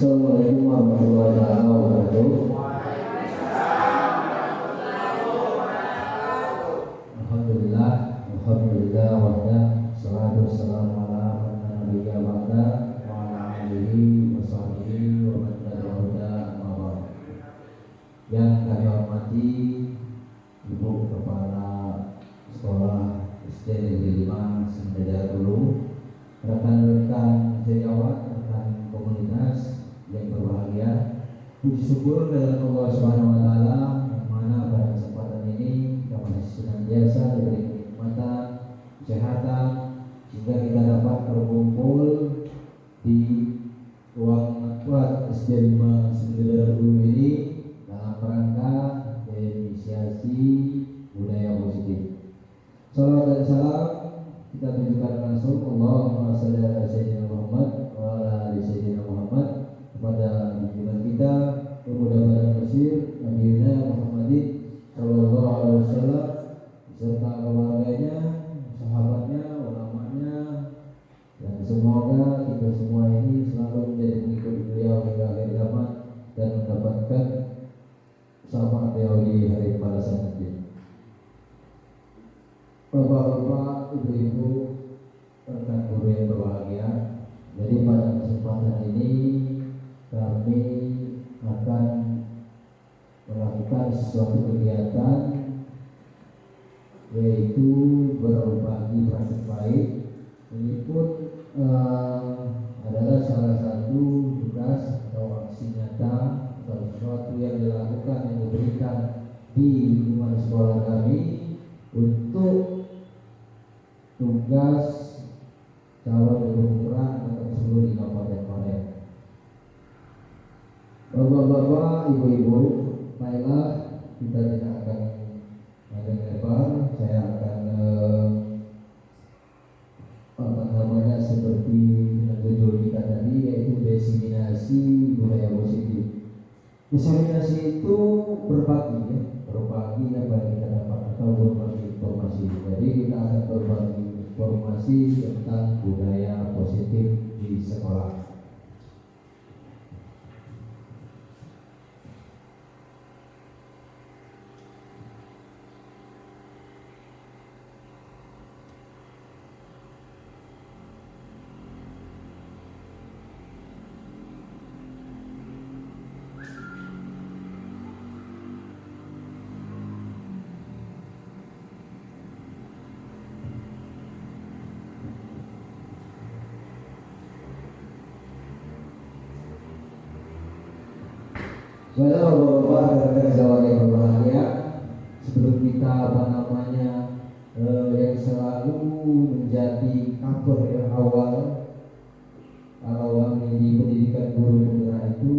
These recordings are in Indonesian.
Assalamualaikum warahmatullahi wabarakatuh. Alhamdulillah, alhamdulillah wahda, salatu wassalamu ala nabiyina Muhammad wa ala alihi wa sahbihi wa man tabi'ahuda amma ba'd. Yang kami hormati Ibu Kepala Sekolah SD Negeri 5 Sendajaya dulu, rekan-rekan sejawat, rekan komunitas yang berbahagia. Puji syukur kepada Allah Subhanahu wa taala yang mana pada kesempatan ini kita masih senantiasa diberi kenikmatan, kesehatan sehingga kita dapat berkumpul di ruang maktab SD 5 Sendajaya dulu ini dalam rangka inisiasi budaya positif. Salawat dan salam kita tunjukkan langsung Allahumma shalli ala sayyidina Muhammad wa ala ali sayyidina Muhammad kepada junjungan kita pemuda badan Mesir Nabi Muhammadin sallallahu alaihi wasallam beserta keluarganya, sahabatnya, ulamanya, dan semoga kita semua ini selalu menjadi pengikut beliau hingga akhir zaman dan mendapatkan syafaat beliau di hari balasan nanti. Bapak-bapak, ibu-ibu, rekan guru yang berbahagia, jadi pada kesempatan ini kami akan melakukan sesuatu kegiatan yaitu berbagi praktik baik. Ini pun adalah salah satu tugas atau aksi nyata atau sesuatu yang dilakukan yang diberikan di lingkungan sekolah kami untuk tugas calon guru Quran atau seluruh di Kabupaten Korek. Bapak-bapak, ibu-ibu, baiklah kita tidak akan panjang lebar. Saya akan seperti judul kita tadi, yaitu diseminasi budaya positif. Diseminasi itu berbagi, ya, berbagi apa yang kita dapat atau berbagi informasi. Jadi kita akan berbagi informasi tentang budaya positif di sekolah. Saudara bapak-bapak, rekan sejawat yang berbahagia, sebelum kita yang selalu menjadi cover yang awal kalau kami di pendidikan guru putra itu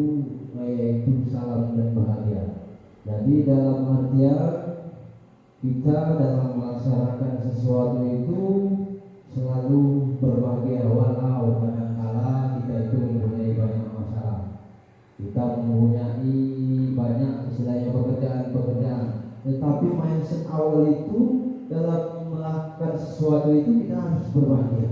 yaitu salam dan bahagia. Jadi dalam artian kita dalam melaksanakan sesuatu itu selalu berbahagia walau kadang-kala kita itu mempunyai banyak masalah. Kita mempunyai banyak istilahnya pekerjaan, tetapi mindset awal itu dalam melakukan sesuatu itu kita harus berbahagia.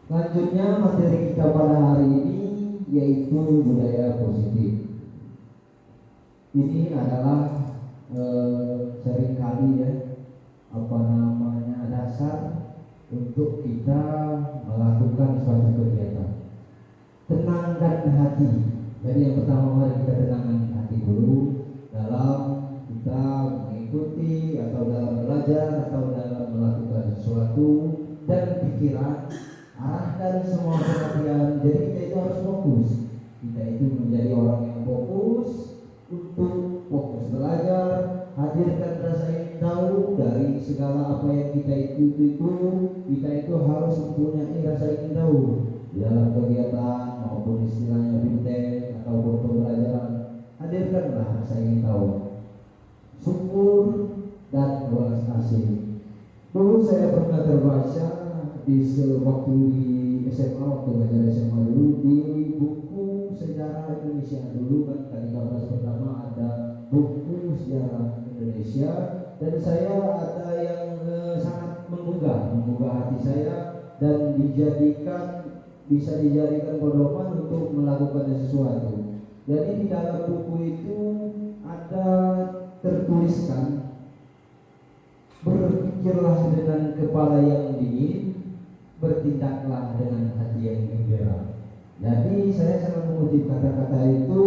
Selanjutnya materi kita pada hari ini yaitu budaya positif. Ini adalah seringkali dasar untuk kita melakukan suatu kegiatan. Tenangkan hati. Jadi yang pertama mari kita tenangkan hati dulu dalam kita mengikuti atau dalam belajar atau dalam melakukan sesuatu, dan pikiran arahkan semua perhatian. Jadi kita itu harus fokus. Kita itu menjadi orang yang fokus untuk fokus belajar, hadirkan rasa ingin tahu dari segala apa yang kita ikuti itu. Kita itu harus mempunyai rasa ingin tahu dalam kegiatan maupun istilahnya bintang ataupun pembelajaran. Hadirkanlah rasa ingin tahu, syukur dan belas kasih. Dulu saya pernah terbaca waktu di SMA, waktu belajar SMA dulu, di buku sejarah Indonesia dulu kan tadi kelas pertama ada buku sejarah Indonesia, dan saya ada yang sangat menggugah hati saya dan dijadikan bisa dijadikan pedoman untuk melakukan sesuatu. Jadi di dalam buku itu ada tertuliskan, berpikirlah dengan kepala yang dingin, bertindaklah dengan hati yang gembira. Jadi saya sangat mengutip kata-kata itu,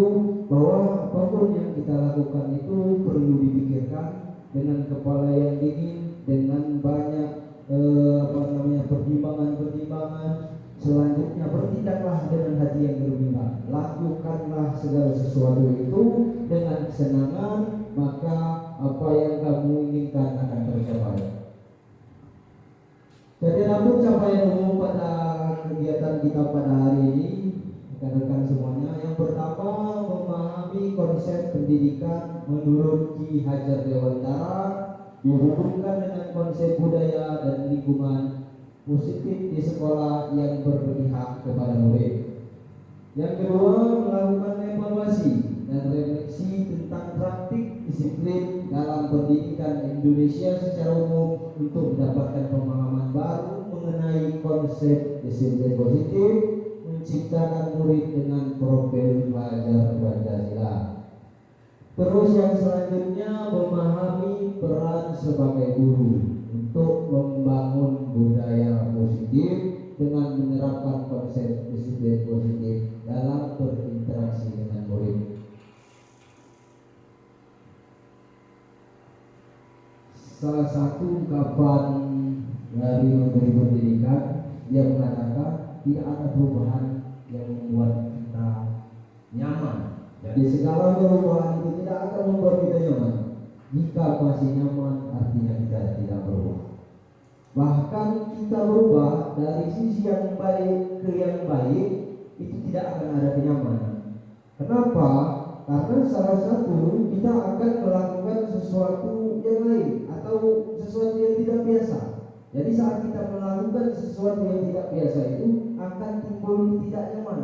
bahwa apapun yang kita lakukan itu perlu dipikirkan dengan kepala yang dingin, dengan banyak pertimbangan. Selanjutnya bertindaklah dengan hati yang gembira. Lakukanlah segala sesuatu itu dengan kesenangan, maka apa yang kamu inginkan akan tercapai. Jadi namun capaian umum pada kegiatan kita pada hari ini, rekan-rekan semuanya, yang pertama memahami konsep pendidikan menurut Ki Hajar Dewantara dihubungkan dengan konsep budaya dan lingkungan positif di sekolah yang berpihak kepada murid. Yang kedua, melakukan evaluasi dan refleksi tentang praktik disiplin dalam pendidikan Indonesia secara umum untuk mendapatkan pemahaman baru mengenai konsep disiplin positif, menciptakan murid dengan profil pelajar Pancasila. Terus yang selanjutnya, memahami peran sebagai guru untuk membangun budaya positif dengan menerapkan konsep disiplin positif dalam berinteraksi dengan murid. Salah satu ungkapan dari Menteri Pendidikan, dia mengatakan tidak ada perubahan yang membuat kita nyaman. Jadi segala perubahan itu tidak akan membuat kita nyaman. Jika masih nyaman, artinya kita tidak berubah. Bahkan kita berubah dari sisi yang baik ke yang baik, itu tidak akan ada kenyamanan. Kenapa? Karena salah satu, kita akan melakukan sesuatu yang lain atau sesuatu yang tidak biasa. Jadi saat kita melakukan sesuatu yang tidak biasa itu akan timbul tidak nyaman.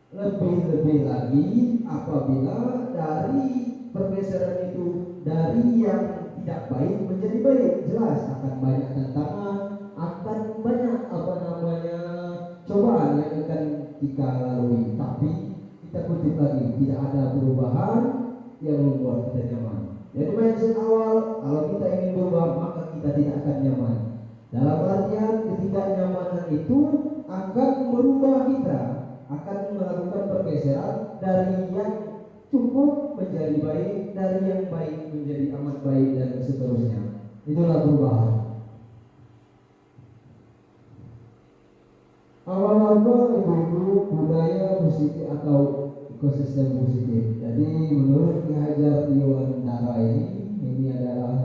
Lebih-lebih lagi apabila dari pergeseran itu dari yang tidak baik menjadi baik, jelas akan banyak tantangan, akan banyak cobaan yang akan kita lalui. Tapi kita kutip lagi, tidak ada perubahan yang membuat kita nyaman. Jadi mindset awal, kalau kita ingin berubah maka kita tidak akan nyaman. Dalam artian ketidaknyamanan itu akan merubah kita, akan melakukan pergeseran dari yang cukup menjadi baik, dari yang baik menjadi amat baik, dan seterusnya. Itulah perubahan. Awal-awal dulu budaya positif atau ekosistem positif. Jadi menurut Ki Hajar Dewantara ini adalah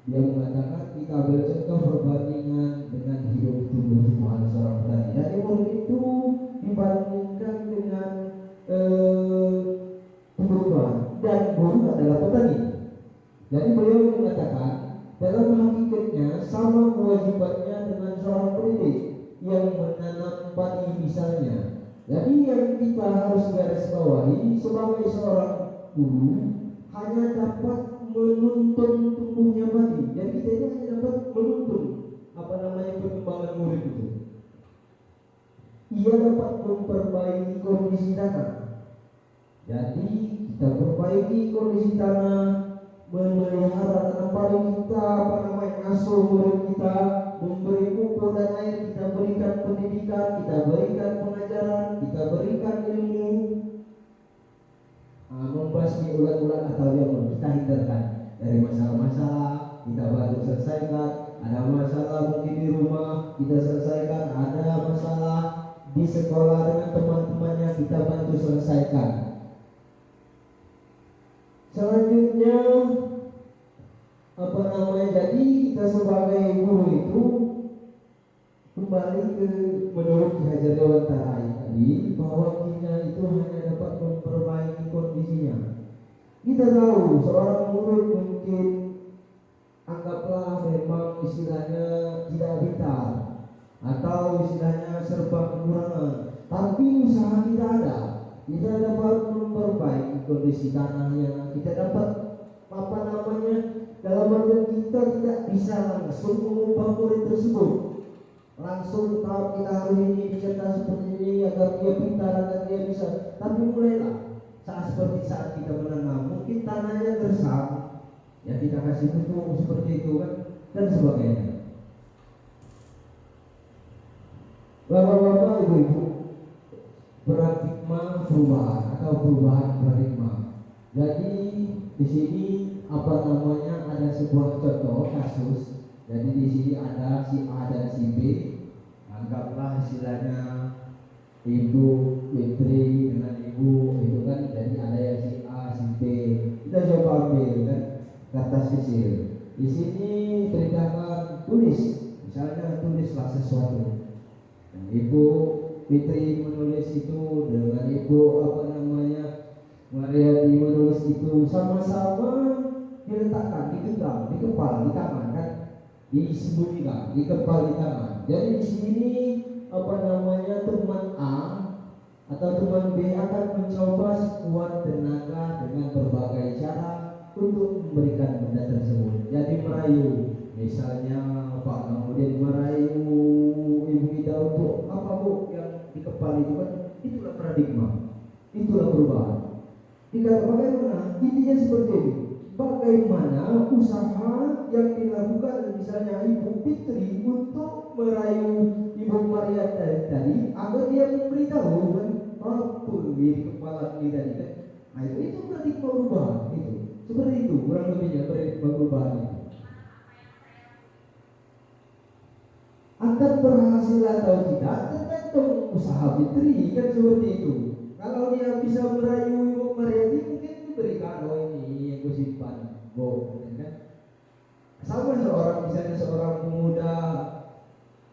dia mengatakan kita bercontoh perbandingan dengan hidup tumbuh-tumbuhan seorang petani. Jadi menurut itu dibandingkan dengan tumbuh-tumbuhan dan guru adalah petani. Jadi beliau mengatakan dalam hakikatnya sama kewajibannya dengan seorang pendidik yang menanam padi misalnya. Jadi yang kita harus garis bawahi sebagai seorang guru hanya dapat menuntun tumbuhnya padi. Jadi kita ini hanya dapat menuntun perkembangan murid itu. Ia dapat memperbaiki kondisi tanah. Jadi kita perbaiki kondisi tanah, memelihara tanam padi kita, asuh murid kita, memberi pupuk dan air, kita berikan pendidikan, kita berikan pengajaran, kita berikan ilmu. Membasmi ulat-ulat atau jamur, kita hindarkan dari masalah-masalah, kita bantu selesaikan. Ada masalah mungkin di rumah, kita selesaikan. Ada masalah di sekolah dengan teman-temannya, kita bantu selesaikan. Selanjutnya jadi kita sebagai guru itu kembali ke menurut Ki Hajar Dewantara tadi, bahwa kita itu hanya dapat memperbaiki kondisinya. Kita tahu seorang murid mungkin anggaplah memang istilahnya tidak vital atau istilahnya serba kekurangan, tapi usaha kita ada. Kita dapat memperbaiki kondisi tanahnya, kita dapat dalam artian kita tidak bisa langsung mengubah murid tersebut, langsung tahu kita harus ini dicerita seperti ini agar dia pintar, agar dia bisa. Tapi mulailah saat kita menanam, mungkin tanahnya gersam, ya kita kasih pupuk seperti itu kan, dan sebagainya. Bapak-bapak, ibu-ibu, paradigma perubahan atau perubahan paradigma. Jadi di sini ada sebuah contoh kasus. Jadi di sini ada si A dan si B. Anggaplah istilahnya ibu Fitri dengan ibu itu kan. Jadi ada yang si A, si B. Kita coba ambil kan kertas kecil. Di sini perintahkan tulis. Misalnya tulislah sesuatu. Ibu Fitri menulis itu dengan ibu Mariadi menulis itu, sama-sama diletakkan di genggam, di kepala, di tangan kan, disembunyikan di kepala, di tangan. Jadi di sini teman A atau teman B akan mencoba sekuat tenaga dengan berbagai cara untuk memberikan benda tersebut. Jadi merayu, misalnya Pak kemudian merayu ibu kita untuk apa Bu yang di kepala itu kan, itulah paradigma, itulah perubahan. Dikata bagaimana? Intinya seperti ini. Bagaimana usaha yang dilakukan misalnya Ibu Fitri untuk merayu Ibu Maria tadi agar dia memberitahu kan apa di kepala kita tadi kan. Nah itu berarti perubahan itu. Seperti itu kurang lebihnya perubahan itu. Akan berhasil atau tidak tergantung usaha Fitri kan, seperti itu. Kalau dia bisa merayu Ibu Mariati mungkin diberikan, oh ini yang gue simpan, kan? Sama misalnya seorang pemuda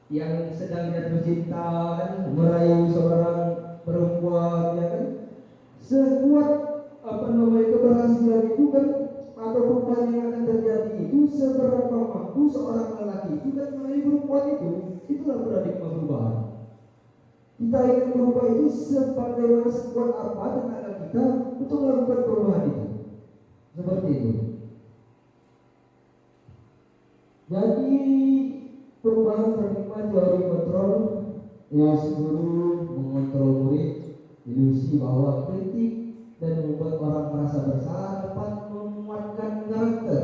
yang sedang jatuh cinta kan, merayu seorang perempuan ya kan, sekuat keberhasilan itu kan atau perubahan yang akan terjadi itu, seberapa mampu seorang lelaki itu kan merayu perempuan itulah paradigma perubahan. Kita ingin merubah itu sebagaimana sekuat apa tenaga kita untuk melakukan perubahan itu. Seperti itu. Jadi perubahan paradigma teori kontrol yang sebelum mengontrol murid, ilusi bahwa kritik dan membuat orang merasa bersalah dapat menguatkan karakter.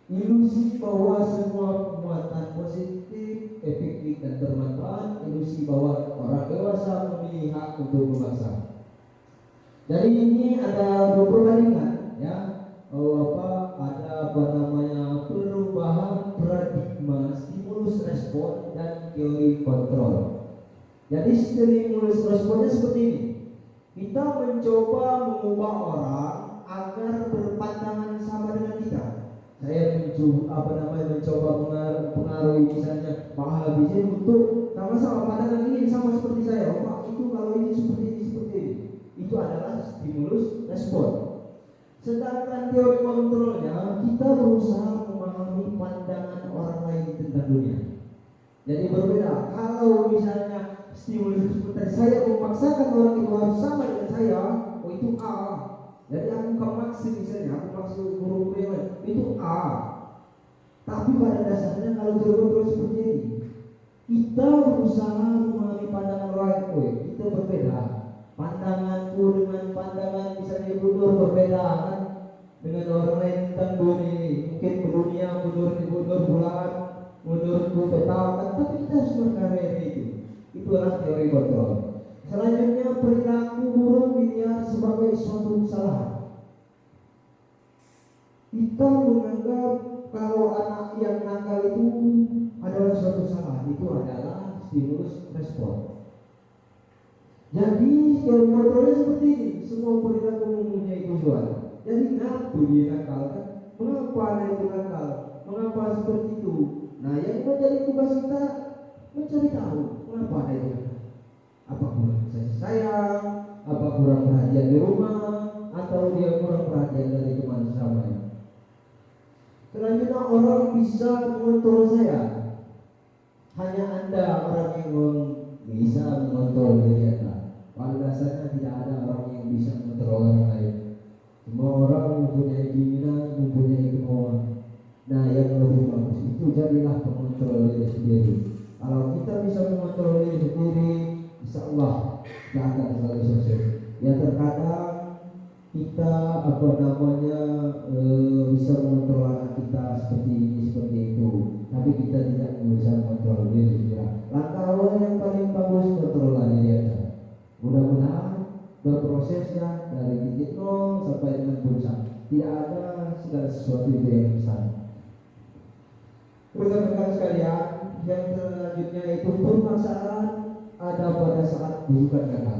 Ilusi bahwa semua muatan positif, efektif dan bermanfaat. Ilusi bahwa orang dewasa memilih hak untuk memaksa. Jadi ini ada dua perbandingan ya. Ada perubahan paradigma, stimulus respon dan teori kontrol. Jadi stimulus responnya seperti ini. Kita mencoba mengubah orang agar berpandangan sama dengan kita. Saya mencoba mengaruhi misalnya Pak Habibie untuk sama-sama pandangan ini sama seperti saya. Pak itu kalau ini seperti ini. Itu adalah stimulus respon. Sedangkan teori kontrolnya, kita berusaha memahami pandangan orang lain tentang dunia. Jadi berbeda. Kalau misalnya stimulus respon, saya memaksakan orang itu harus sama dengan saya, oh itu A. Jadi aku maksud misalnya, aku maksud guru yang lain, itu A. Tapi pada dasarnya kalau teori seperti ini, kita berusaha memahami pandangan orang lain. Kita berbeda. Pandanganku dengan pandangan misalnya Ibu Nur berbeda kan dengan orang lain tentang dunia ini. Mungkin dunia menurut Ibu Nur bulan, menurutku peta kan, tapi kita harus berkarya itu. Itulah teori kontrol. Selanjutnya perilaku buruk dilihat sebagai suatu kesalahan. Kita menganggap kalau anak yang nakal itu adalah suatu kesalahan. Itu adalah stimulus respon. Jadi teori kontrolnya seperti ini. Semua perilaku mempunyai tujuan. Jadi kenapa dia nakal kan? Mengapa anak itu nakal? Mengapa seperti itu? Nah yang menjadi tugas kita mencari tahu mengapa anak itu nakal. Apa kurang kasih sayang, apa kurang perhatian di rumah, atau dia kurang perhatian dari teman sesamanya. Selanjutnya orang bisa mengontrol saya. Hanya Anda orang yang bisa mengontrol diri Anda. Pada dasarnya tidak ada orang yang bisa mengontrol orang lain. Semua orang mempunyai keinginan, mempunyai kemauan. Nah yang lebih bagus itu jadilah pengontrol diri sendiri. Kalau kita bisa mengontrol diri sendiri, insya Allah kita akan selalu sukses. Ya terkadang kita bisa mengontrol anak kita seperti ini seperti itu, tapi kita tidak bisa mengontrol diri sendiri. Langkah awal yang paling bagus kontrol diri aja. Mudah-mudahan berprosesnya dari titik nol sampai dengan puncak. Tidak ada segala sesuatu itu yang instan. Rekan-rekan sekalian, yang selanjutnya itu pemaksaan ada pada saat bukan gagal.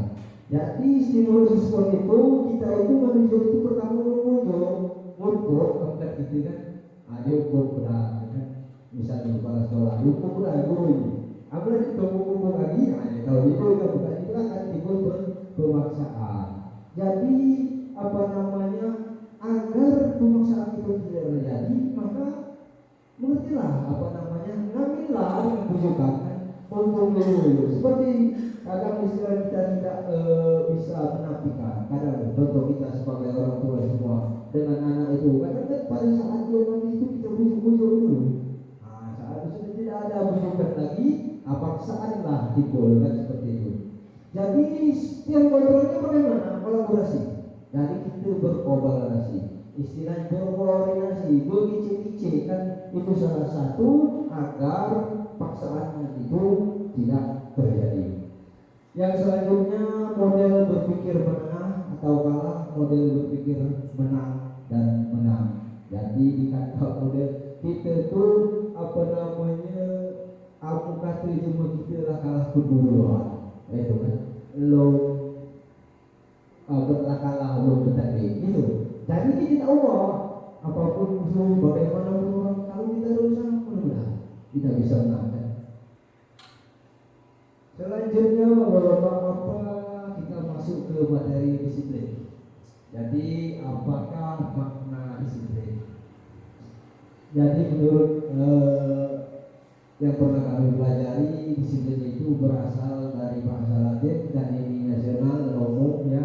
Jadi stimulus respon itu kita itu manusia itu pertama mengukur angkat gitu kan. Ayo ukur berat kan. Misalnya kepala sekolah, ukur berat guru ini. Apalagi kita ukur lagi, kalau itu bukan itu akan timbul pemaksaan. Jadi agar pemaksaan itu tidak terjadi, maka mengertilah ngambillah dengan bujukan untung dulu. Seperti kadang istilah kita tidak bisa menafikan. Kadang contoh kita sebagai orang tua semua dengan anak itu, kadang pada saat dia nanti itu kita bujuk-bujuk dulu. Nah, saat itu sudah tidak ada bujukan lagi, paksaan lah timbul kan seperti itu. Jadi setiap kontrolnya bagaimana? Kolaborasi. Jadi kita berkolaborasi. Istilah berkoordinasi, berkicik-kicik kan itu salah satu agar paksaan itu tidak terjadi. Yang selanjutnya model berpikir menengah atau kalah, model berpikir menang dan menang. Jadi di kata model kita itu aku kata cuma kita lah kalah keduluan, itu kan lo berkalah lo bertanding gitu. Jadi kita Allah apapun musuh bagaimana orang, kalau kita berusaha mudah-mudahan kita bisa menang. Selanjutnya beberapa kita masuk ke materi disiplin. Jadi apakah makna disiplin? Jadi menurut yang pernah kami pelajari, disiplin itu berasal dari bahasa Latin dan ini nasional dan umum ya,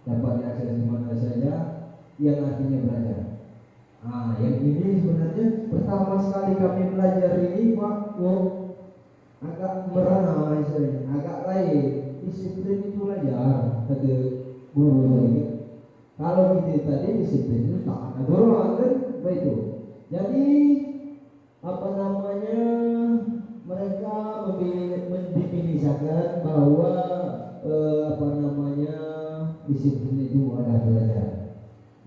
dapat diakses di mana saja, yang artinya belajar. Yang ini sebenarnya pertama sekali kami belajar ini waktu agak merana misalnya, agak lain. Disiplin itu belajar kata guru ini. Kalau kita tadi disiplin itu tak ada dorongan kan begitu. Jadi mereka mendefinisikan bahwa disiplin itu ada belajar.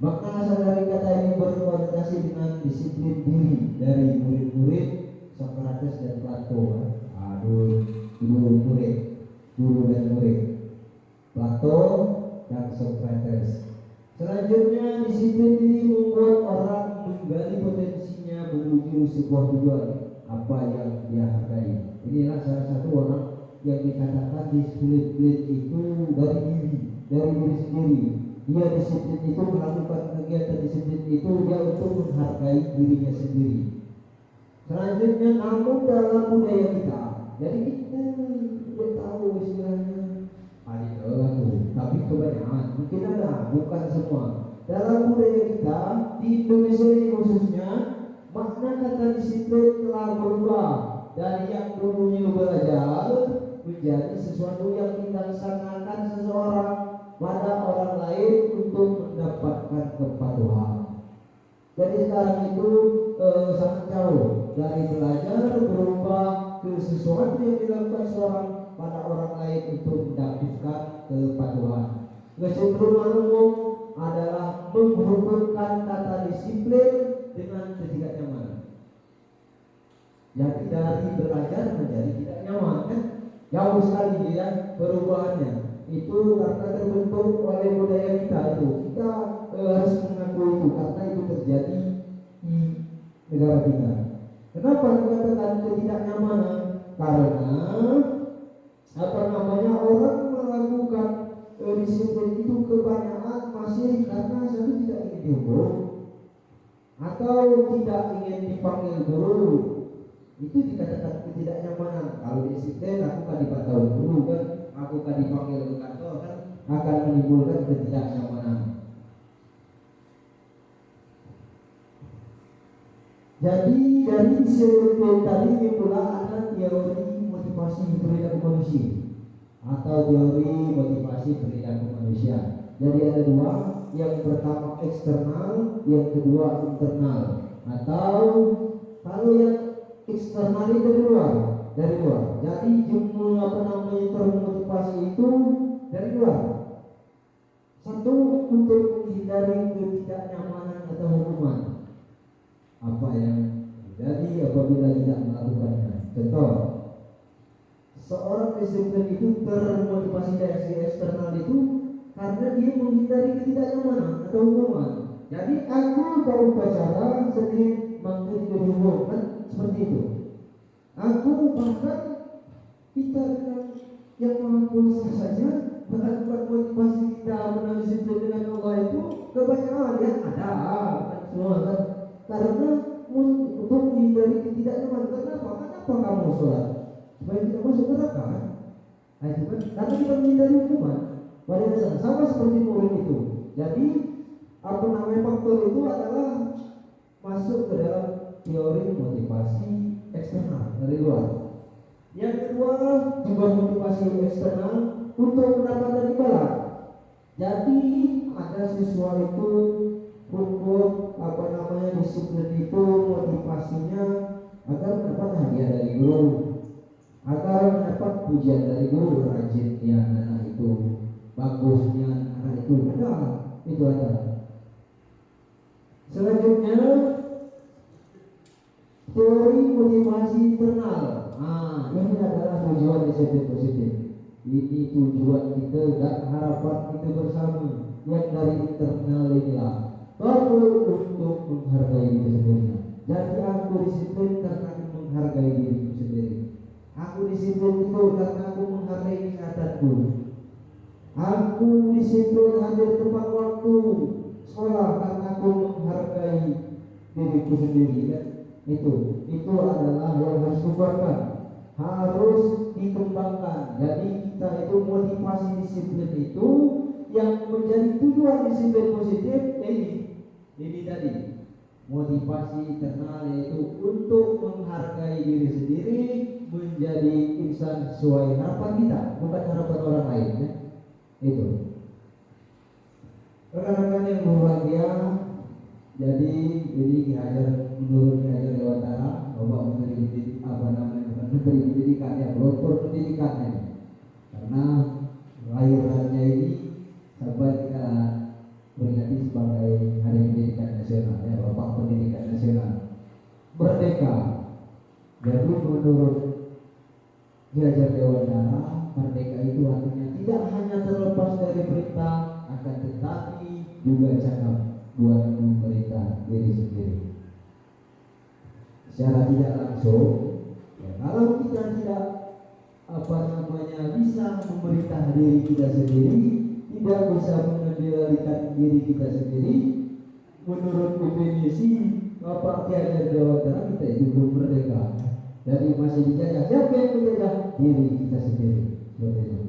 Maka asal dari kata ini berkonotasi dengan disiplin diri dari murid-murid Socrates dan Plato. Guru dan murid Plato dan Socrates. Selanjutnya disiplin diri membuat orang menggali potensinya menuju sebuah tujuan apa yang dia hargai. Inilah salah satu orang yang dikatakan disiplin itu dari diri sendiri. Dia disiplin itu melakukan kegiatan disiplin itu dia untuk menghargai dirinya sendiri. Selanjutnya namun dalam budaya kita, jadi kita tahu istilahnya tapi kebanyakan mungkin ada, bukan semua. Dalam budaya kita di Indonesia ini khususnya, makna kata disiplin telah berubah dari yang dulunya belajar menjadi sesuatu yang dilaksanakan seseorang pada orang lain untuk mendapatkan kepatuhan. Jadi sekarang itu sangat jauh dari belajar berubah ke sesuatu yang dilakukan seorang pada orang lain untuk mendapatkan kepatuhan. Kecenderungan umum adalah menghubungkan kata disiplin dengan ketidaknyamanan. Jadi dari belajar menjadi tidak nyaman kan? Jauh sekali dia perubahannya. Itu karena terbentuk oleh budaya kita itu. Kita harus mengakui itu karena itu terjadi di negara kita. Kenapa dikatakan ketidaknyamanan? Karena orang melakukan disiplin itu kebanyakan masih karena satu tidak ingin dihukum atau tidak ingin dipanggil guru. Itu dikatakan ketidaknyamanan. Kalau disiplin aku kan dipantau guru kan, aku kan dipanggil ke kantor kan, akan menimbulkan ketidaknyamanan. Jadi dari disiplin tadi pula ada teori motivasi perilaku manusia atau teori motivasi perilaku manusia. Jadi ada dua, yang pertama eksternal, yang kedua internal. Atau kalau yang eksternal itu dari luar. Jadi jumlah termotivasi itu dari luar. Satu, untuk menghindari ketidaknyamanan atau hukuman. Apa yang terjadi apabila tidak melakukannya? Contoh, seorang disiplin itu termotivasi dari segi eksternal itu karena dia menghindari ketidaknyamanan atau hukuman. Jadi aku kalau upacara sedih mengikuti hukuman seperti itu. Aku bahkan kita yang Maha Kuasa saja melakukan motivasi kita berdisiplin dengan Allah itu kebanyakan ya ada kan semua kan, karena untuk menghindari ketidaknyamanan. Kenapa kamu sholat? Supaya tidak masuk neraka kan? Nah, itu kan karena kita menghindari hukuman. Pada dasarnya sama seperti murid itu. Jadi faktor itu adalah masuk ke dalam teori motivasi eksternal dari luar. Yang kedua juga motivasi eksternal untuk mendapatkan imbalan. Jadi ada siswa itu untuk disiplin itu motivasinya agar mendapat hadiah dari guru, agar mendapat pujian dari guru, rajinnya anak itu, bagusnya anak itu, itu ada. Selanjutnya teori motivasi internal. Ini adalah tujuan disiplin positif. Ini tujuan kita dan harapan kita bersama yang dari internal inilah. Perlu untuk menghargai diri sendiri. Jadi aku disiplin karena aku menghargai diriku sendiri. Aku disiplin itu karena aku menghargai kesehatanku. Aku disiplin hadir tepat waktu sekolah karena aku menghargai diriku sendiri. Itu adalah yang harus dikembangkan, harus dikembangkan. Jadi kita itu motivasi disiplin itu yang menjadi tujuan disiplin positif ini tadi motivasi internal, yaitu untuk menghargai diri sendiri, menjadi insan sesuai harapan kita, bukan harapan orang lain ya. Itu rekan-rekan yang berbahagia. Jadi ini menurut Ki Hajar Dewantara, Bapak Menteri Pendidikan ya, Doktor Pendidikannya. Karena lahirannya ini sampai kita beringati sebagai Hari Pendidikan Nasional ya, Bapak Pendidikan Nasional Merdeka. Jadi menurut Ki Hajar Dewantara, merdeka itu artinya tidak hanya terlepas dari perintah, akan tetapi juga cakap buat memerintah diri sendiri secara tidak langsung ya. Kalau kita tidak bisa memerintah diri kita sendiri, tidak bisa mengendalikan diri kita sendiri, menurut definisi Bapak Ki Hajar Dewantara, kita itu belum merdeka. Jadi masih dijajah. Siapa yang menjajah? Diri kita sendiri. Seperti itu.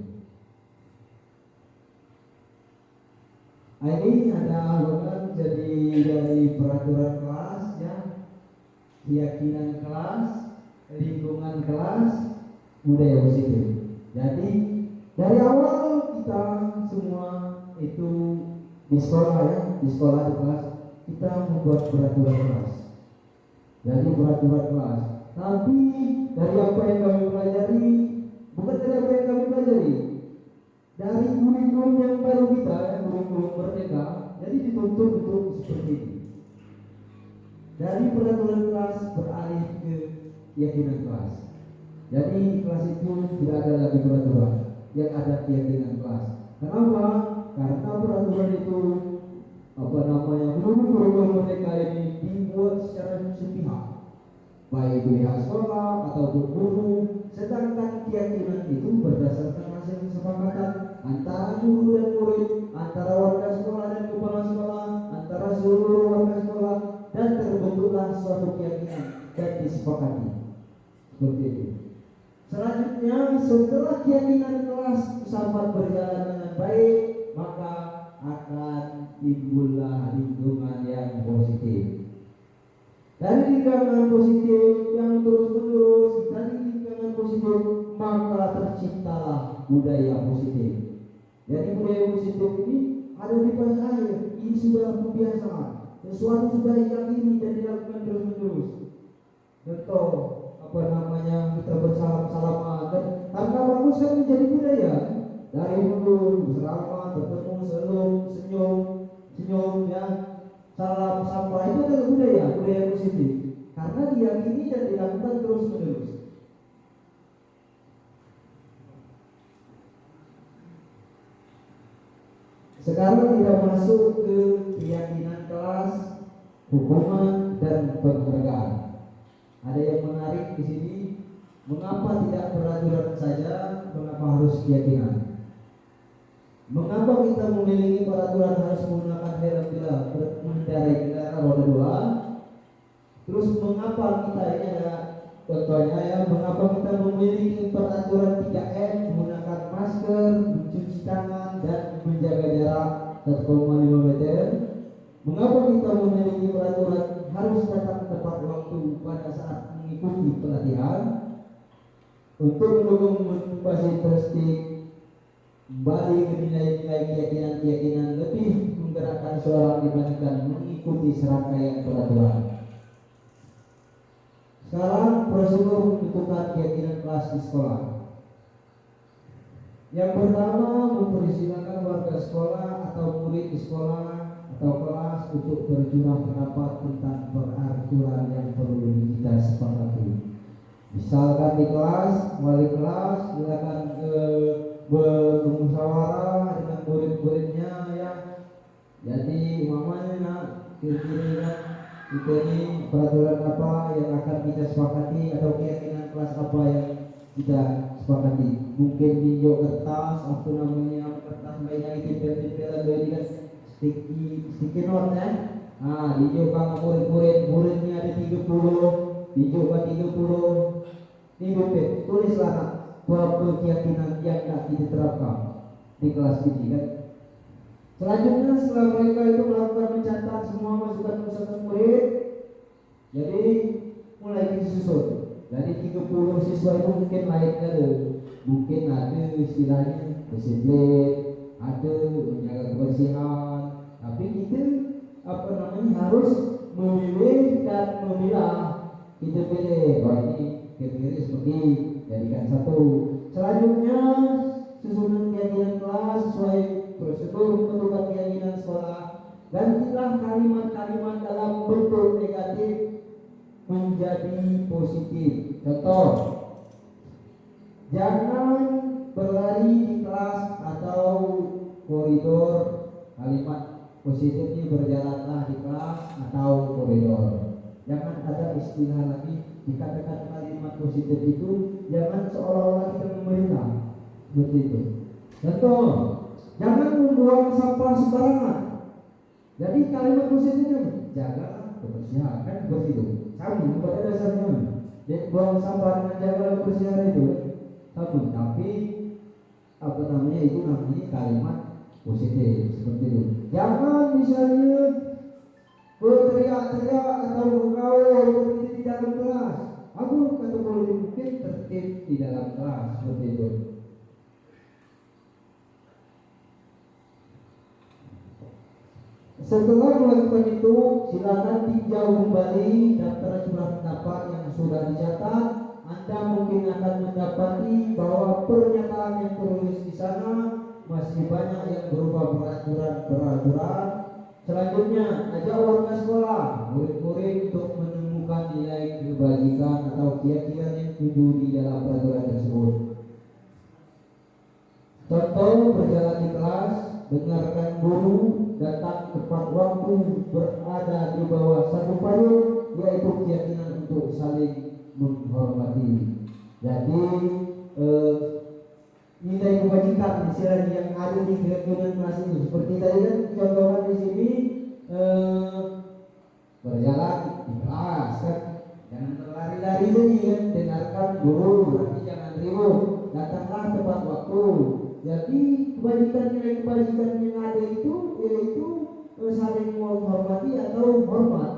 Ini ada bahkan jadi dari peraturan kelas ya, keyakinan kelas, lingkungan kelas, budaya positif. Jadi dari awal kita semua itu di sekolah ya, di kelas kita membuat peraturan kelas. Jadi peraturan kelas. Tapi dari apa yang kami pelajari, bukan dari apa yang kami pelajari, dari kurikulum yang baru kita, kurikulum merdeka, jadi dituntut untuk seperti ini. Dari peraturan kelas beralih ke keyakinan kelas. Jadi kelas itu tidak ada lagi peraturan, yang ada keyakinan kelas. Kenapa? Karena peraturan itu kurikulum merdeka ini dibuat secara sepihak, baik pihak sekolah ataupun guru, sedangkan keyakinan itu berdasarkan hasil kesepakatan antara guru dan murid, antara warga sekolah dan kepala sekolah, antara seluruh warga sekolah, dan terbentuklah suatu keyakinan dan disepakati. Seperti itu. Selanjutnya, setelah keyakinan kelas sampai berjalan dengan baik, maka akan timbullah lingkungan yang positif. Dari lingkungan positif yang terus-menerus, dari lingkungan positif positif, maka terciptalah budaya positif. Jadi budaya positif ini ada di pas air, ini sudah kebiasaan. Sesuatu sudah diyakini dan dilakukan terus-menerus. Contoh kita bersalam-salaman dan karena bagus kan menjadi budaya. Dari dulu bersalaman, bertemu, senyum ya, salam sapa itu adalah budaya positif. Karena diyakini dan dilakukan terus-menerus. Sekarang kita masuk ke keyakinan kelas, hukuman dan penghargaan. Ada yang menarik di sini, mengapa tidak peraturan saja, mengapa harus keyakinan? Mengapa kita memiliki peraturan harus menggunakan helm bila mengendarai kendaraan roda 2? Terus mengapa kita ini ada contohnya ya, mengapa kita memiliki peraturan 3M, menggunakan masker, mencuci tangan dan menjaga jarak 1,5 meter? Mengapa kita memiliki peraturan harus datang tepat waktu pada saat mengikuti pelatihan? Untuk mendukung motivasi terustik kembali ke nilai-nilai keyakinan lebih menggerakkan seorang dibandingkan mengikuti serangkaian peraturan. Sekarang prosedur menentukan keyakinan kelas di sekolah. Yang pertama, mempersilahkan warga sekolah atau murid di sekolah atau kelas untuk berjuang pendapat tentang peraturan yang perlu kita sepakati. Misalkan di kelas, wali kelas silakan bermusyawarah dengan murid-muridnya ya. Jadi mamanya kira-kira kita ini peraturan apa yang akan kita sepakati atau keyakinan kelas apa yang kita sepakati. Mungkin tinjau kertas, kertas mainan itu tempel-tempelan dari kan sticky note ya. Nah, tinjau kan muridnya ada 30, tinjau kan 30. Ini tulislah beberapa keyakinan yang tidak diterapkan di kelas ini kan. Selanjutnya setelah mereka itu melakukan mencatat semua masukan murid, jadi mulai disusun. Jadi 30 siswa itu mungkin lainnya mungkin ada istilahnya disiplin, ada menjaga kebersihan, tapi kita harus memilih dan memilah. Kita pilih, ini kira-kira seperti jadikan satu. Selanjutnya susunan keyakinan kelas sesuai prosedur menentukan keyakinan sekolah. Gantilah kalimat-kalimat dalam bentuk negatif menjadi positif. Contoh, jangan berlari di kelas atau koridor. Kalimat positifnya berjalanlah di kelas atau koridor. Jangan ada istilah lagi dikatakan kalimat positif itu, jangan seolah-olah kita memerintah seperti itu. Contoh, jangan membuang sampah sembarangan. Jadi kalimat positifnya jaga kebersihan, kan seperti itu. Sama pada dasarnya. Jadi buang sampah dengan jaga kebersihan itu sama, tapi itu namanya kalimat positif seperti itu. Jangan misalnya berteriak-teriak atau bergaul di dalam kelas. Aku kata boleh mungkin tertib di dalam kelas seperti itu. Setelah melakukan itu, silakan tinjau kembali daftar jumlah pendapat yang sudah dicatat. Anda mungkin akan mendapati bahwa pernyataan yang tertulis di sana masih banyak yang berupa peraturan. Selanjutnya, ajak warga sekolah, murid-murid untuk menemukan nilai kebajikan atau keyakinan yang tujuh di dalam peraturan tersebut. Contoh, berjalan di kelas, dengarkan guru, datang tepat waktu, berada di bawah satu payung, yaitu keyakinan untuk saling menghormati. Jadi nilai kebajikan istilahnya yang ada di keyakinan kelas itu seperti tadi kan contohnya di sini, berjalan di kelas kan, jangan berlari-lari tadi kan, dengarkan guru, tapi jangan ribut, datanglah tepat waktu. Jadi nilai kebajikan yang ada itu yaitu saling menghormati atau hormat.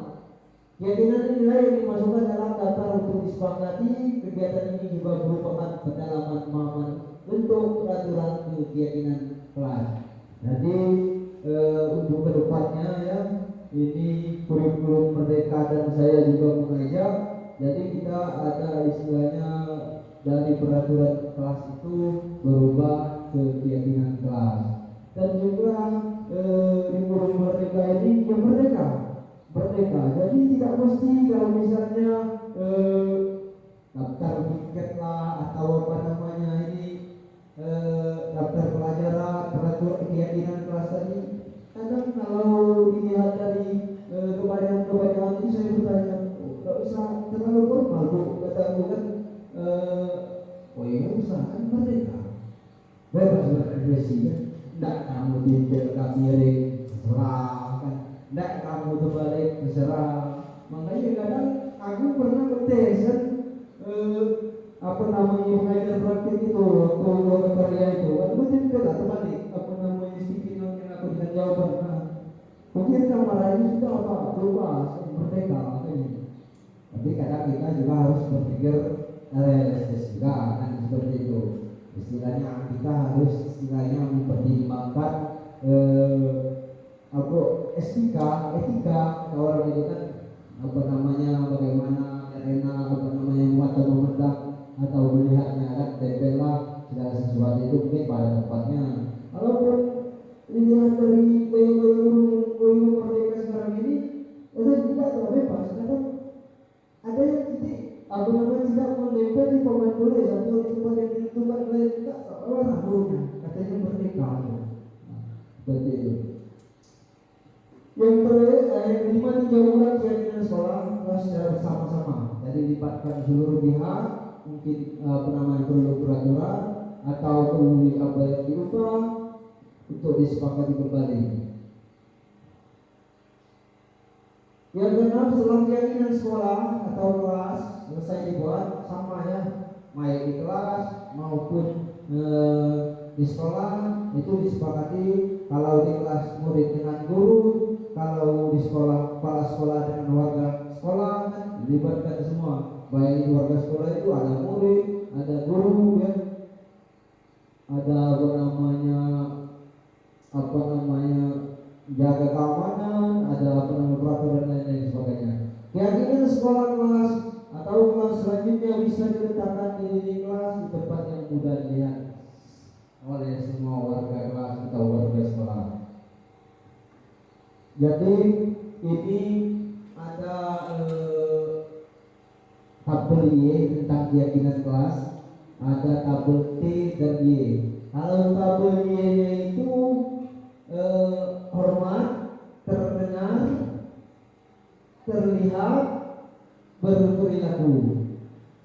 Keyakinan nilai yang dimasukkan dalam daftar untuk disepakati. Kegiatan ini juga merupakan pendalaman pemahaman bentuk peraturan keyakinan kelas. Jadi untuk kedepannya ya, ini kurikulum merdeka dan saya juga mengajak. Jadi kita ada istilahnya dari peraturan kelas itu berubah ke keyakinan kelas. Dan juga kurikulum merdeka ini yang merdeka. Jadi tidak mesti kalau misalnya daftar tiket lah atau apa namanya ini daftar pelajaran peraturan keyakinan kelas tadi. Kadang kalau dilihat dari kebanyakan ini saya bertanya, nggak usah terlalu formal bu, kata aku kan, oh iya usah kan merdeka, bebas berekspresi kan, nggak kamu tidak miring terserah kan, nggak kamu terbalik terserah. Makanya kadang aku pernah ngetes kan, apa namanya mengajar praktik itu waktu karya itu, kan betul tidak terbalik, apa namanya sedikit yang aku dengan jawaban. Nah, mungkin kamar ini sudah apa berubah merdeka katanya. Tapi kadang kita juga harus berpikir realistis juga kan, seperti itu. Istilahnya kita harus mempertimbangkan etika orang itu kan, apa namanya bagaimana arena apa namanya membuat atau memendam atau melihatnya kan, tempellah segala sesuatu itu mungkin pada tempatnya. Walaupun dilihat dari gaya merdeka sekarang ini, itu tidak terlalu bebas. Kadang ada yang apa namanya tidak menempel di papan tulis atau di tempat yang ditentukan oleh tidak seolah gurunya katanya merdeka. Seperti itu. Yang kelima, tinjauan keyakinan sekolah secara bersama-sama. Jadi libatkan seluruh pihak, mungkin perlu peraturan atau perlu apa yang diubah untuk disepakati kembali. Yang keenam, setelah keyakinan sekolah atau kelas selesai dibuat sama ya, baik di kelas maupun di sekolah itu disepakati. Kalau di kelas murid dengan guru, kalau di sekolah kepala sekolah dengan warga sekolah kan dilibatkan semua. Baik di warga sekolah itu ada murid, ada guru ya, ada apa namanya jaga keamanan, ada peraturan dan lain sebagainya. Keyakinan sekolah kelas atau kelas selanjutnya bisa diletakkan di dinding kelas di tempat yang mudah dilihat oleh semua warga kelas atau warga sekolah. Jadi ini ada tabel Y tentang keyakinan kelas, ada tabel T dan Y. Kalau tabel Y-nya itu hormat, terdengar, terlihat, berperilaku.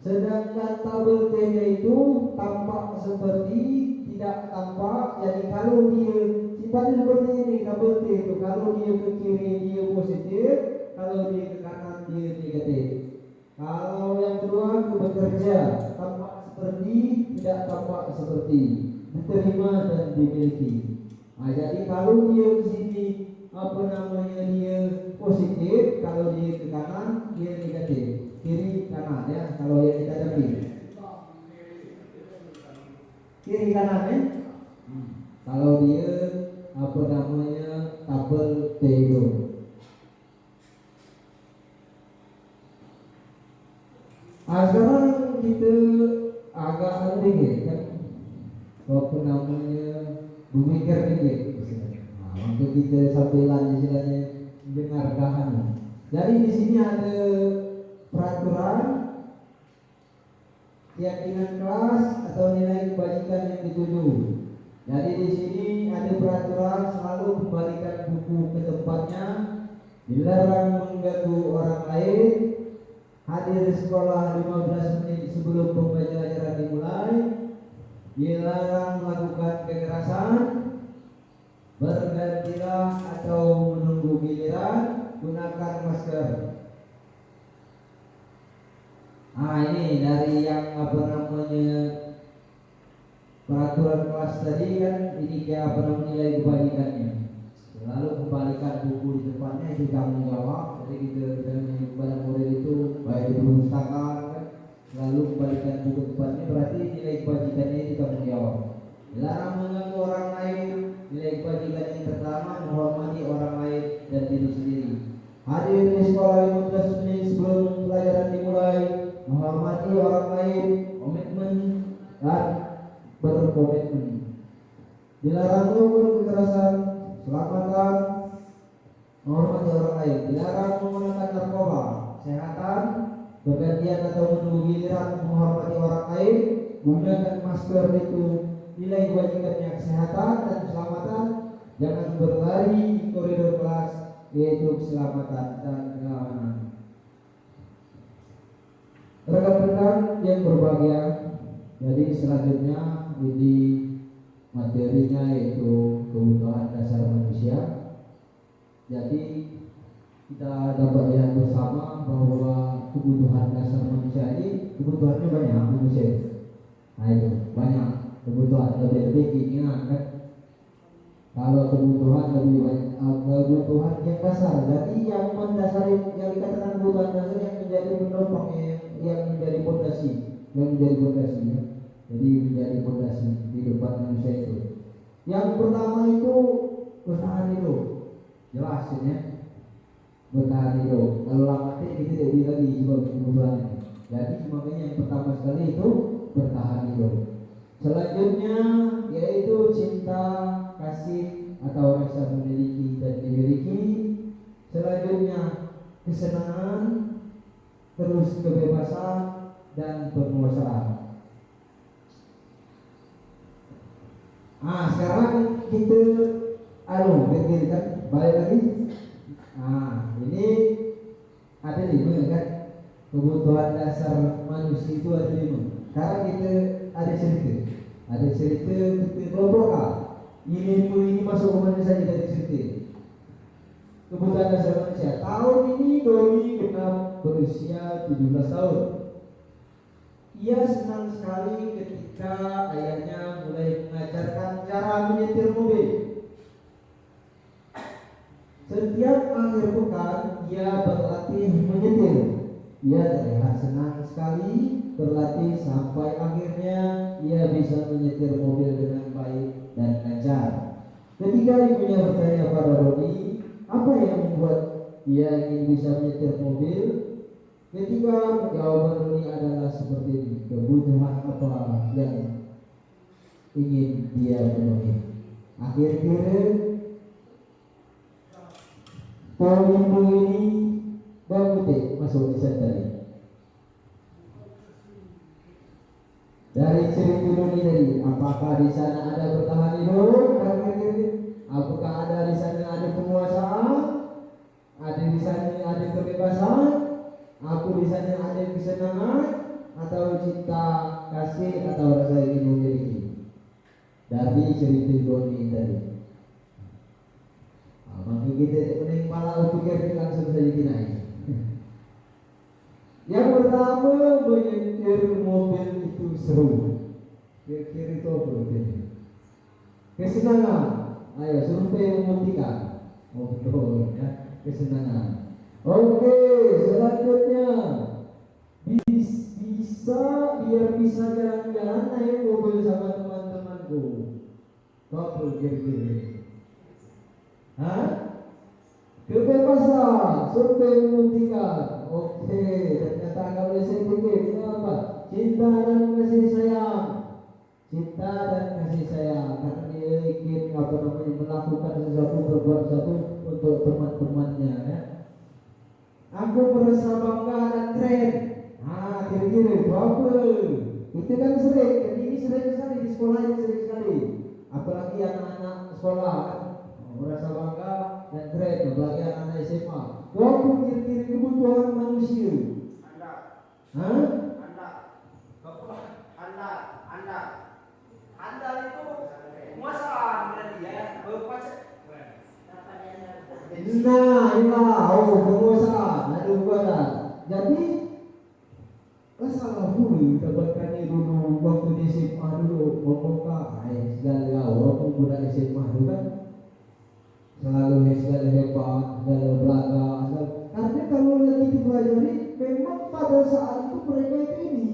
Sedangkan tabel T-nya itu tampak seperti, tidak tampak. Jadi kalau dia sifatnya seperti ini, tabel T itu kalau dia ke kiri dia positif, kalau dia ke kanan dia negatif. Kalau yang kedua bekerja, tampak seperti, tidak tampak seperti, diterima dan dimiliki. Nah, jadi kalau dia ke sini apa namanya dia positif, kalau dia ke kanan dia negatif, kiri kanan ya. Kalau yang kita hadapi kiri kanan ya. Kalau dia apa namanya tabel T itu. Sekarang kita agak aneh kan, apa namanya memikir dikit. Untuk kita sambilan istilahnya mendengarkan. Jadi di sini ada peraturan keyakinan kelas atau nilai kebajikan yang dituju. Jadi di sini ada peraturan selalu kembalikan buku ke tempatnya, dilarang mengganggu orang lain, hadir sekolah 15 menit sebelum pembelajaran dimulai, dilarang melakukan kekerasan, bergantilah atau menunggu giliran, gunakan masker. Ini dari yang apa namanya peraturan kelas tadi kan, ini kayak apa namanya nilai kebajikannya. Selalu kembalikan buku di depannya itu tanggung jawab. Jadi kita kepada murid itu baik di perpustakaan kan, selalu kembalikan buku depannya, berarti nilai kebajikannya itu tanggung jawab. Dilarang mengganggu orang lain. Nilai kebajikan yang pertama menghormati orang lain dan diri sendiri. Hadir di sekolah 15 menit sebelum pelajaran dimulai, menghormati orang lain, komitmen dan berkomitmen. Dilarang melakukan kekerasan, selamatan, menghormati orang lain. Dilarang menggunakan narkoba, kesehatan, bergantian atau menunggu giliran, menghormati orang lain, gunakan masker itu. Nilai kewajibannya kesehatan dan keselamatan, jangan berlari di koridor kelas, yaitu keselamatan dan keamanan. Rekan-rekan yang berbahagia, jadi selanjutnya di materinya yaitu kebutuhan dasar manusia. Jadi kita dapat lihat bersama bahwa kebutuhan dasar manusia ini kebutuhannya banyak manusia. Nah itu banyak kebutuhan, lebih keinginan kan. Kalau kebutuhan lebih banyak, kebutuhan yang dasar. Jadi yang mendasari, yang dikatakan kebutuhan dasar yang menjadi penopang, yang menjadi fondasi, ya. Jadi menjadi fondasi kehidupan manusia itu. Yang pertama itu bertahan hidup, jelas ya. Bertahan hidup. Kalau lama kita tidak bisa lagi sebagai kebutuhan. Jadi makanya yang pertama sekali itu bertahan hidup. Selanjutnya yaitu cinta, kasih atau rasa memiliki dan dimiliki. Selanjutnya kesenangan, terus kebebasan dan penguasaan. Sekarang kita berkiri kan, balik lagi. Ini ada 5 kan, kebutuhan dasar manusia itu ada 5. Sekarang kita ada cerita kita kelompokkan. Ini masuk ke mana saja dari cerita. Kebutuhan dasar manusia. Tahun ini Doni genap berusia 17 tahun. Ia senang sekali ketika ayahnya mulai mengajarkan cara menyetir mobil. Setiap akhir pekan ia berlatih menyetir. Ia terlihat senang sekali berlatih sampai akhirnya ia bisa menyetir mobil dengan baik dan lancar. Ketika ibunya bertanya pada Doni, apa yang membuat ia ingin bisa menyetir mobil? Ketika jawaban Doni adalah seperti ini, kebutuhan apa yang ingin dia penuhi. Akhir-akhir minggu ini Bang masuk di tadi. Dari cerita Doni tadi, apakah di sana ada bertahan hidup? Apakah ada di sana ada penguasaan? Ada di sana ada kebebasan? Aku di sana ada kesenangan atau cinta, kasih atau rasa ingin memiliki? Dari cerita Doni tadi. Maka kita pening malah pikir langsung saja kinain. Yang pertama, menyetir mobil itu seru. Kira-kira itu apa itu? Kesenangan. Ayo survei membuktikan. Betul ya, kesenangan. Oke, selanjutnya biar bisa jalan-jalan naik mobil sama teman-temanku. Kau kira-kira? Kebebasan, survei membuktikan. Oke, ternyata nggak boleh sedikit. Kenapa? Cinta dan kasih sayang. Cinta dan kasih sayang. Karena dia ingin melakukan sesuatu, berbuat sesuatu untuk teman-temannya. Ya. Aku merasa bangga dan keren. Kira-kira berapa? Itu kan sering. Dan ini sering sekali di sekolah ini sering sekali. Apalagi anak-anak sekolah kan. Merasa bangga dan keren, apalagi anak SMA. Waktu kira-kira kebutuhan manusia. Anda itu penguasaan berarti ya. Penguasaan, ada ukuran. Jadi salah dulu dapatkan dulu waktu di SMA dulu, ngomong segala waktu budak SMA dulu kan. selalu hebat, selalu belaga. Karena kalau lagi dipelajari, memang pada saat itu mereka itu ini.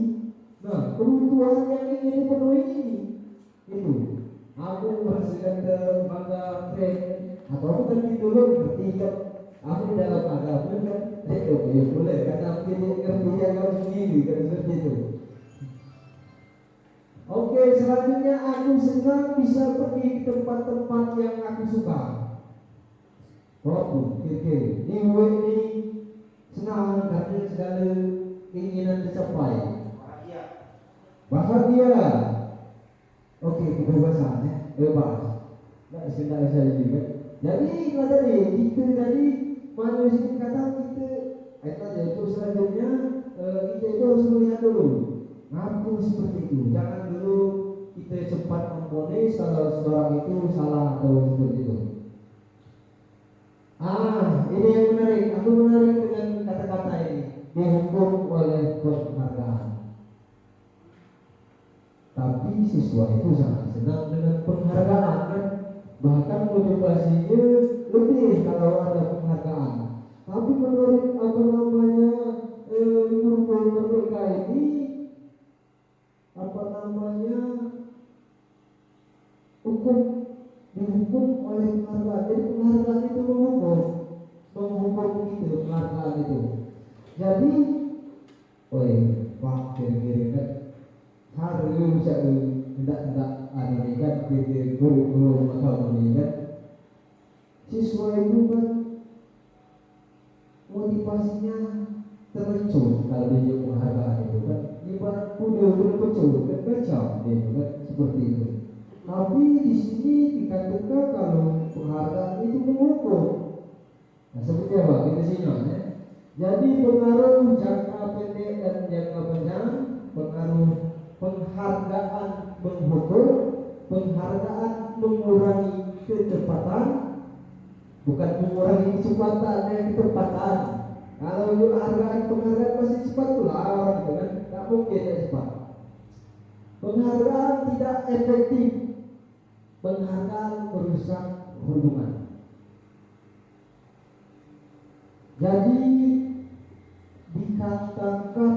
Nah, kebutuhan yang ingin dipenuhi ini, itu. Aku merasakan bangga tren, atau aku kan dulu bertiga. Aku di dalam agama kan, itu ya boleh. Karena aku ini kerja kamu sendiri kan seperti itu. Oke, selanjutnya aku senang bisa pergi ke tempat-tempat yang aku suka. Oh, kiri. Ini senang karena segala keinginan tercapai. Bahagia. Oke, kebebasan ya, bebas. Tidak bisa juga. Jadi tadi kita tadi manusia kata kita, itu selanjutnya kita itu harus melihat dulu. Ngaku seperti itu. Jangan dulu kita cepat memvonis kalau seorang itu salah atau seperti itu. Ini yang menarik. Aku menarik dengan kata-kata ini. Dihukum oleh penghargaan. Tapi siswa itu sangat senang dengan penghargaan kan? Bahkan motivasinya lebih kalau ada penghargaan. Tapi menurut guru mereka ini dihukum oleh penghargaan. Jadi penghargaan itu menghukum itu penghargaan itu. Jadi, Pak kira-kira kan harus tidak ada kan guru atau kan siswa itu kan motivasinya terlecut kalau dia penghargaan itu kan ibarat kuda berpecut kan kacau itu kan seperti itu. Tapi di sini dikatakan kalau penghargaan itu menghukum. Nah, seperti apa kita sinyal ya. Jadi pengaruh jangka pendek dan jangka panjang, pengaruh penghargaan menghukum, penghargaan mengurangi kecepatan, bukan mengurangi kecepatan, kecepatan. Kalau penghargaan masih cepat pula, gitu kan? Tak mungkin ya cepat. Penghargaan tidak efektif. Penghargaan merusak hubungan. Jadi dikatakan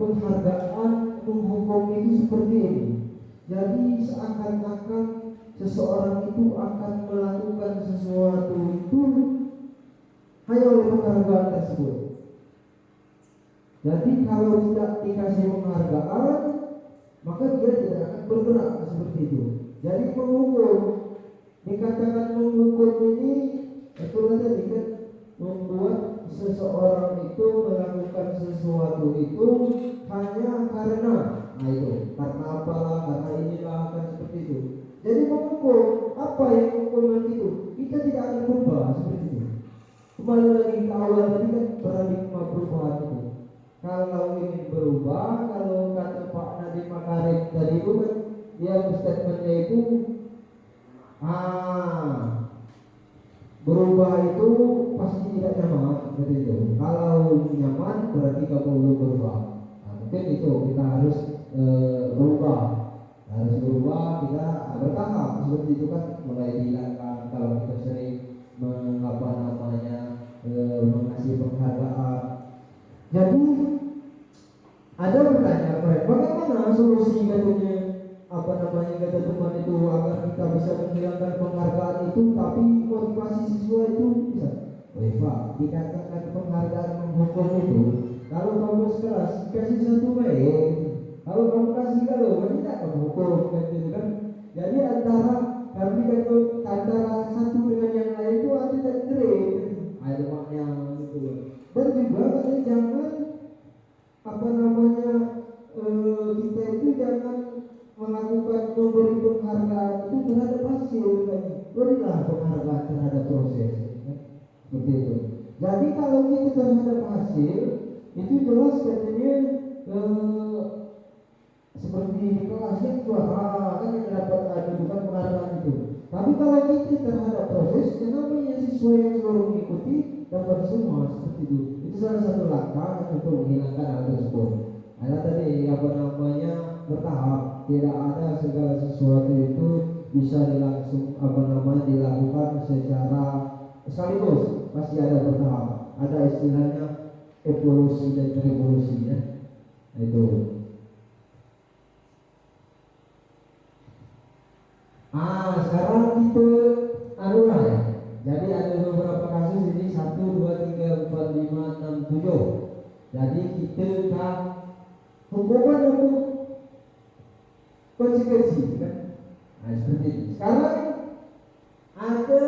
penghargaan menghukum itu seperti ini. Jadi seakan-akan seseorang itu akan melakukan sesuatu itu hanya oleh penghargaan tersebut. Jadi kalau tidak dikasih penghargaan, maka dia tidak akan bergerak seperti itu. Jadi menghukum, dikatakan menghukum ini itu tadi kan membuat seseorang itu melakukan sesuatu itu hanya karena karena apalah, karena inilah, kan seperti itu. Jadi menghukum, apa yang hukuman itu? Kita tidak akan berubah seperti itu. Kembali lagi ke awal tadi kan paradigma perubahan itu. Kalau ingin berubah, kalau kata Pak Nadiem Makarim tadi itu kan dia statementnya itu berubah itu pasti tidak nyaman seperti itu. Kalau nyaman berarti kamu belum berubah. Mungkin itu kita harus berubah, kita bertahap seperti itu kan, mulai dihilangkan kalau kita sering mengasih penghargaan. Jadi ada pertanyaan, bagaimana solusi katanya kata teman itu agar kita bisa menghilangkan penghargaan itu tapi motivasi siswa itu bisa. Pak, dikatakan penghargaan menghukum itu kalau kamu sekelas kasih satu baik, kalau kamu kasih tidak kamu hukum kan. Jadi antara satu dengan yang lain itu tidak grade, ada makna gitu. Dan juga katanya jangan kita itu jangan melakukan memberi penghargaan itu terhadap hasil kan. Berilah penghargaan terhadap proses kan? Seperti itu. Jadi kalau kita terhadap hasil itu jelas katanya seperti di kelas yang juara kan kita dapat ada bukan penghargaan itu. Tapi kalau kita terhadap proses, namanya siswa yang selalu mengikuti dapat semua seperti itu. Itu salah satu langkah untuk menghilangkan hal tersebut. Ada tadi bertahap, tidak ada segala sesuatu itu bisa dilakukan secara sekaligus, pasti ada bertahap. Ada istilahnya evolusi dan revolusi ya. Itu. Sekarang kita anulah ya. Jadi ada beberapa kasus ini 1, 2, 3, 4, 5, 6, 7. Jadi kita kan hukuman untuk konsekuensi kan. Nah seperti itu. Sekarang ada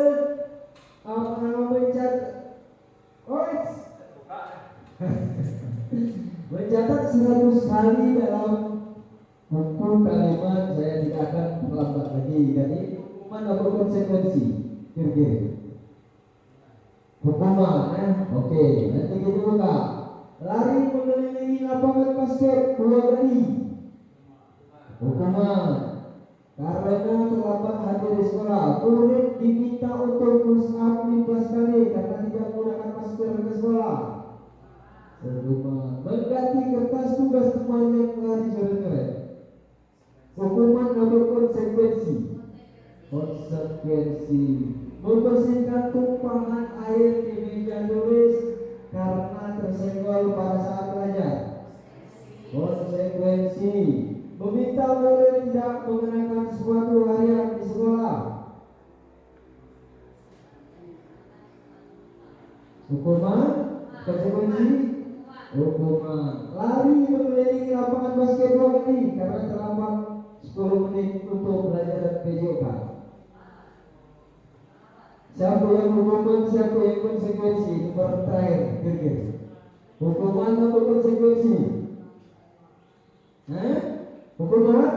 apa namanya mencatat 100 kali dalam buku kalimat saya tidak akan terlambat lagi. Jadi hukuman apa konsekuensi? Kira-kira hukuman oke. Nanti kita buka. Lari mengelilingi lapangan basket 2 kali. Hukuman. Karena terlambat hadir di sekolah, murid diminta untuk push up 15 kali karena tidak menggunakan masker ke sekolah. Hukuman. Mengganti kertas tugas temannya hari sore-sore. Hukuman atau konsekuensi? Konsekuensi. Membersihkan tumpahan air di meja tulis karena tersenggol pada saat belajar. Konsekuensi. Meminta murid tidak mengenakan sepatu harian di sekolah. Hukuman. Konsekuensi. Hukuman. Lari mengelilingi lapangan basket 2 kali karena terlambat 10 menit untuk belajar PJK. Siapa yang hukuman, siapa yang konsekuensi? Itu baru terakhir, kira-kira. Hukuman atau konsekuensi? Hukuman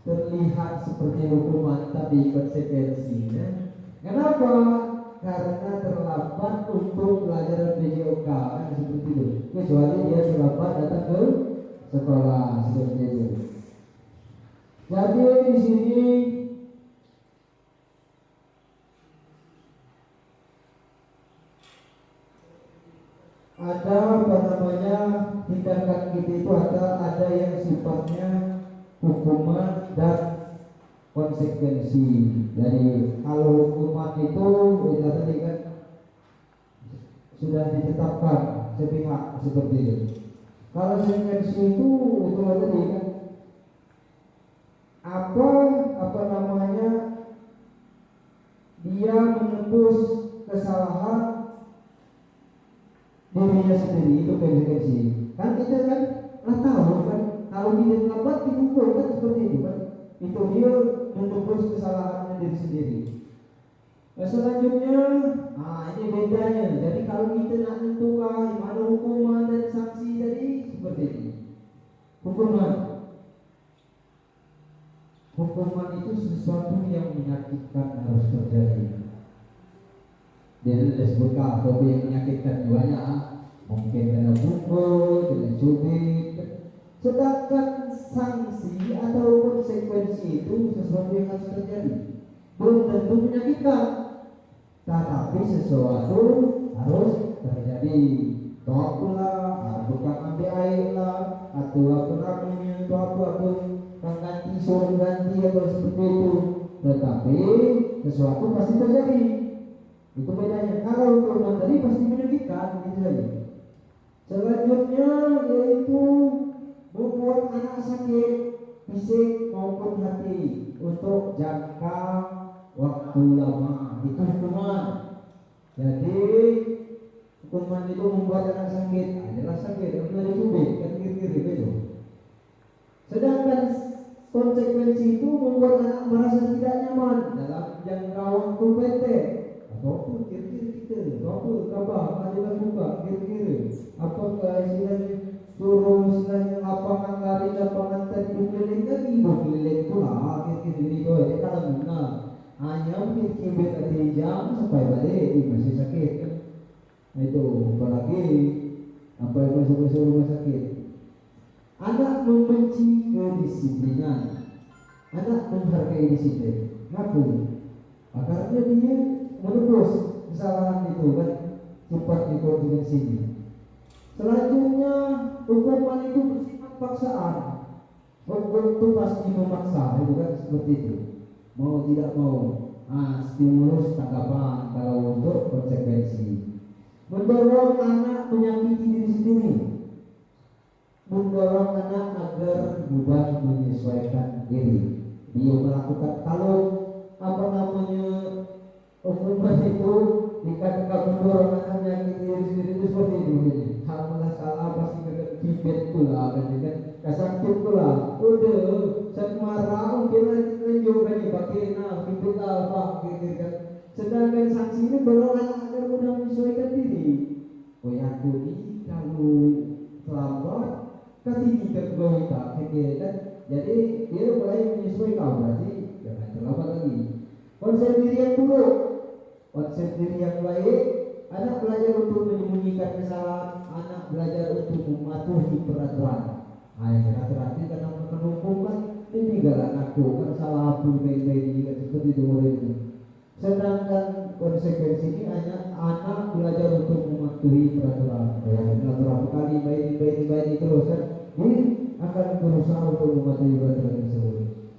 terlihat seperti hukuman tapi konsekuensi. Kenapa? Karena terlambat untuk pelajaran PJK kan seperti itu. Kecuali dia terlambat datang ke sekolah seperti itu. Jadi di sini ada apa namanya tindakan kita itu ada yang sifatnya hukuman dan konsekuensi. Jadi kalau hukuman itu tadi kan sudah ditetapkan sepihak seperti itu. Kalau konsekuensi itu tadi kan apa namanya dia menembus kesalahan dirinya sendiri, itu konsekuensi. Kan kita kan tahu kan kalau dia terlambat dihukum kan seperti itu kan. Itu dia menembus kesalahannya diri sendiri. Selanjutnya, ini bedanya. Jadi kalau kita nak tentukan mana hukuman dan sanksi tadi seperti ini. Hukuman itu sesuatu yang menyakitkan harus terjadi. Dia disebutkan apa yang menyakitkan banyak, mungkin kena pukul, kena cubit. Sedangkan sanksi atau konsekuensi itu sesuatu yang harus terjadi. Belum tentu menyakitkan, tetapi sesuatu harus terjadi. Toh lah, bukan ambil air lah, atau apa namanya, atau mengganti suruh ganti atau seperti itu. Tetapi sesuatu pasti terjadi. Itu bedanya. Kalau hukuman tadi pasti menyakitkan, gitu saja. Selanjutnya yaitu membuat anak sakit fisik maupun hati untuk jangka waktu lama. Itu hukuman. Jadi hukuman itu membuat anak sakit, adalah sakit, adalah dicubit, kan kiri-kiri itu. Sedangkan konsekuensi itu membuat anak merasa tidak nyaman dalam jangka waktu pendek. Apa kira-kira kita, apa kabar, ada buka kira-kira, apakah istilahnya suruh istilahnya lapangan lari, lapangan tadi keliling lagi, keliling pula kira-kira itu ada kadang guna hanya kibet hati jam sampai balik masih sakit kan. Itu apalagi apa yang masuk rumah sakit. Anak membenci kedisiplinan, anak menghargai disiplin, ngaku akarnya dia menebus kesalahan itu kan, cepat dikonsekuensinya. Selanjutnya hukuman itu bersifat paksaan. Hukum itu pasti memaksa, itu kan seperti itu. mau tidak mau. Stimulus tanggapan kalau untuk konsekuensi. Mendorong anak menyakiti diri sendiri, mendorong anak agar mudah menyesuaikan diri. Dia melakukan kalau hukuman itu dikatakan mendorong anak menyakiti diri sendiri itu seperti itu. Kalau salah pasti kibet pula kan, kasakit pula. Udah saya marah mungkin juga dipakai kibet apa gitu kan. Sedangkan sanksi ini mendorong anak agar mudah menyesuaikan diri. Aku ini kalau terlambat ketinggian kita kan, jadi dia mulai menyesuaikan, berarti jangan terlambat lagi. Konsep diri yang buruk, konsep diri yang baik, anak belajar untuk menyembunyikan kesalahan, anak belajar untuk mematuhi peraturan. Rata-rata karena hukum kan ini galak aku kan salah aku ini seperti itu mulai itu. Sedangkan konsekuensi ini hanya anak belajar untuk mematuhi peraturan. Peraturan kali baik terus kan, ini akan berusaha untuk mematuhi peraturan tersebut.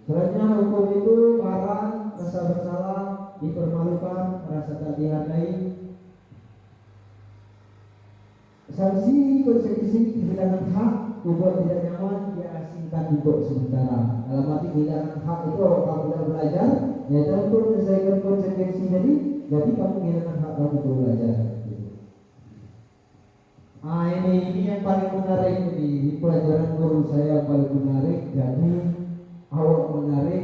Selanjutnya hukum itu marah, rasa bersalah, dipermalukan, rasa tak dihargai. Sanksi konsekuensi kehilangan hak, dibuat tidak nyaman, diasingkan untuk sementara. Dalam arti kehilangan hak itu kalau kamu belajar, ya untuk menyelesaikan konsekuensi jadi kamu kehilangan hak kamu untuk belajar. Ini yang paling menarik di pelajaran guru saya yang paling menarik. Jadi awak menarik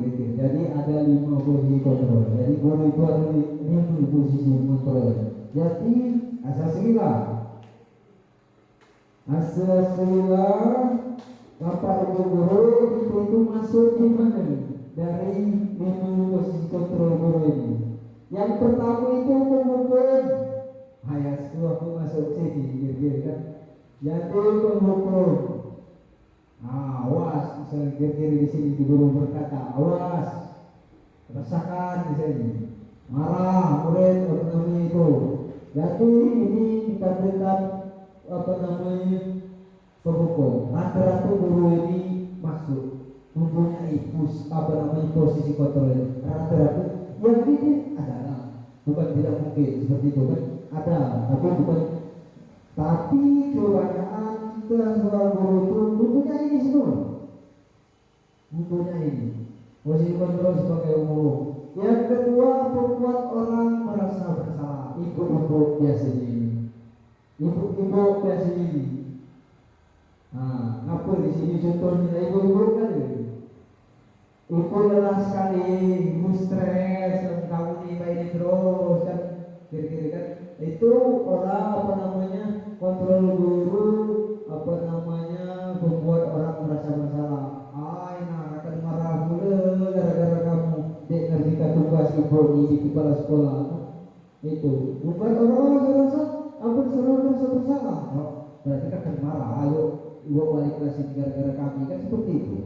gitu. Jadi ada 5 posisi kontrol. Jadi guru itu ada 5 posisi kontrol. Jadi asasilah bapak ibu guru itu masuk di mana dari 5 posisi kontrol guru ini. Yang pertama itu penghukum. Aku masuk sini gitu kan. Jadi penghukum. Awas, misalnya kiri di sini di guru berkata, awas, rasakan di sini, marah murid itu. Jadi ini dikatakan penghukum. Rata-rata guru ini masuk mempunyai posisi kontrol. Rata-rata yang ini adalah bukan tidak mungkin seperti itu kan, ada, tapi kebanyakan kita seorang guru itu mempunyai ini semua, mempunyai ini posisi kontrol sebagai umum. Yang kedua, membuat orang merasa bersalah. Ibu-ibu biasa ini, ibu-ibu biasa ini. Apa di sini contohnya ibu-ibu kan? Ibu lelah sekali, ibu stres, kamu ini terus kan, kira-kira kan? Itu orang kontrol guru membuat orang merasa bersalah. Akan marah mula gara-gara kamu ngerjakan tugas ibu di kepala sekolah. Itu membuat orang merasa merasa bersalah. Berarti akan marah. Ayo ibu balik kelas gara-gara kami kan, seperti itu.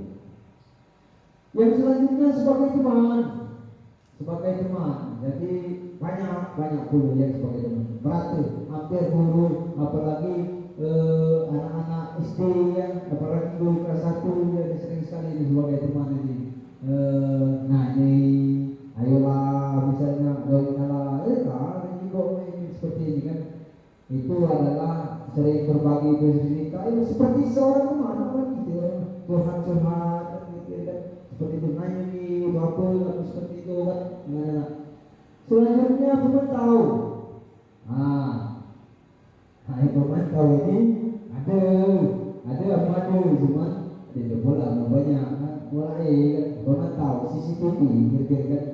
Yang selanjutnya sebagai teman. Jadi banyak guru yang sebagai teman. Berarti hampir guru, apalagi anak-anak SD yang apalagi guru kelas 1 yang sering sekali ini sebagai teman ini. Ini ayolah misalnya ini seperti ini kan. Itu adalah sering berbagi cerita. Itu seperti seorang teman gitu, curhat seperti itu, nanya nih apa seperti itu kan. Selanjutnya pemantau. Pemantau ini ada cuma tidak bola banyak kan, mulai pemantau CCTV gitu kan.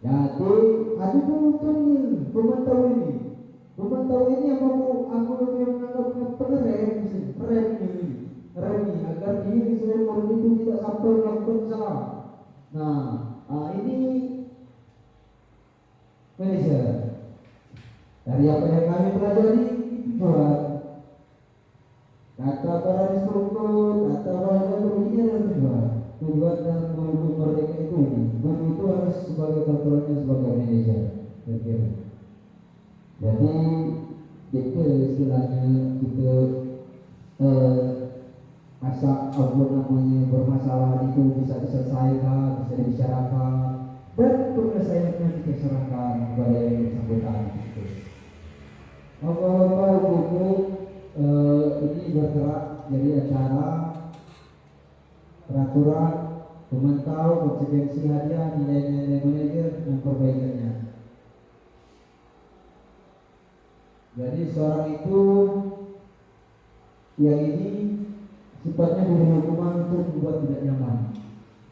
Jadi ada pemantau ini. Pemantau ini aku lebih menganggap remi agar diri seorang itu tidak sampai melakukan salah. Ini manajer dari apa yang kami pelajari buat kata para instruktur, kata para guru ini adalah tujuan dan guru merdeka itu. Guru itu harus sebagai kontrolnya sebagai manajer. Jadi itu istilahnya kita asal permasalahan itu bisa diselesaikan, bisa dibicarakan, dan penyelesaiannya diserahkan kepada yang bersangkutan. Bapak-bapak ibu, ini bergerak jadi acara peraturan memantau konsistensi hadiah nilai-nilai manajer dan perbaikannya. Jadi seorang itu yang ini sifatnya diberi hukuman untuk membuat tidak nyaman.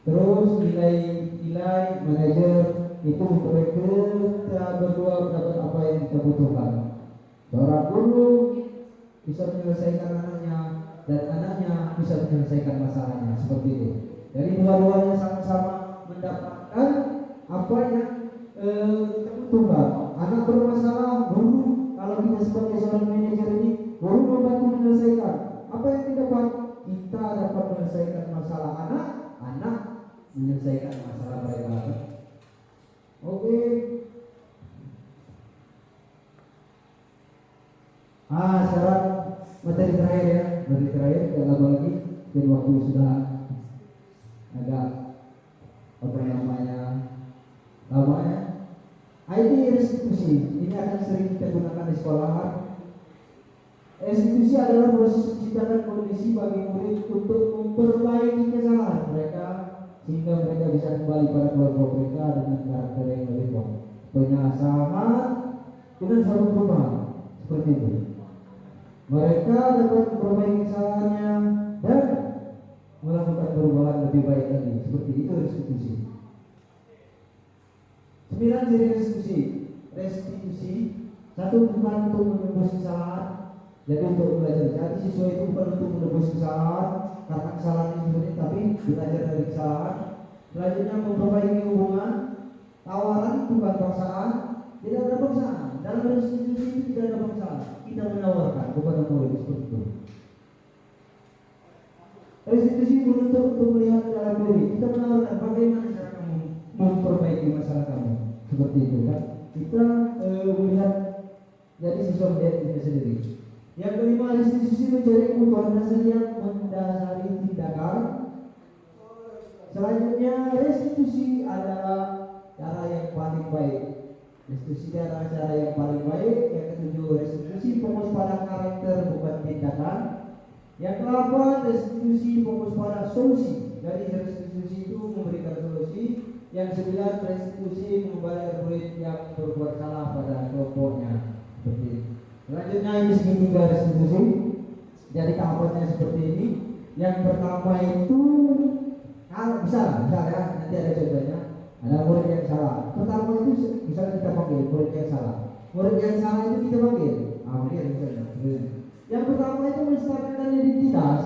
Terus nilai manajer itu mereka berdua mendapat apa yang kita butuhkan. Seorang guru bisa menyelesaikan anaknya dan anaknya bisa menyelesaikan masalahnya, seperti itu. Jadi dua-duanya sama-sama mendapatkan apa yang kita butuhkan. Anak bermasalah, guru kalau kita sebagai seorang manajer ini, guru membantu menyelesaikan. Apa yang kita dapat? Kita dapat menyelesaikan masalah anak, anak menyelesaikan masalah mereka. Oke. Sekarang materi terakhir ya, materi terakhir tidak lama lagi dan waktu sudah agak lama ya. ID restitusi ini akan sering kita gunakan di sekolahan. Restitusi adalah proses menciptakan kondisi bagi murid untuk memperbaiki kesalahan mereka sehingga mereka bisa kembali pada keluarga mereka dengan karakter yang lebih baik. Penyesalan dengan suatu perubahan seperti itu. Mereka dapat memperbaiki kesalahannya dan melakukan perubahan lebih baik lagi. Seperti itu restitusi. 9 ciri restitusi. Restitusi satu, bukan untuk menebus kesalahan, jadi untuk belajar. Jadi siswa itu bukan untuk menebus kesalahan karena kesalahan itu sendiri, tapi belajar dari kesalahan. Selanjutnya memperbaiki hubungan. Tawaran bukan paksaan. Tidak ada paksaan. Dalam restitusi itu tidak ada paksaan. Kita menawarkan kepada murid seperti itu. Restitusi menuntut untuk melihat ke dalam diri. Kita menawarkan bagaimana cara kamu memperbaiki masalah kamu. Seperti itu kan. Kita melihat, jadi siswa melihat diri sendiri. Yang kelima, restitusi mencari kebutuhan dasar yang mendasari tindakan. Selanjutnya, restitusi adalah cara yang paling baik. Restitusi adalah cara yang paling baik. Yang ketujuh, restitusi fokus pada karakter bukan tindakan. Yang ke-8, restitusi fokus pada solusi. Jadi restitusi itu memberikan solusi. Yang 9, restitusi membayar murid yang berbuat salah pada kelompoknya. Seperti itu. Selanjutnya ini segitiga restitusi. Jadi tahapannya seperti ini. Yang pertama itu bisa ya, nanti ada contohnya. Ada murid yang salah. Pertama itu misalnya kita panggil murid yang salah. Murid yang salah itu kita panggil. Misalnya. Yang pertama itu menstabilkan identitas.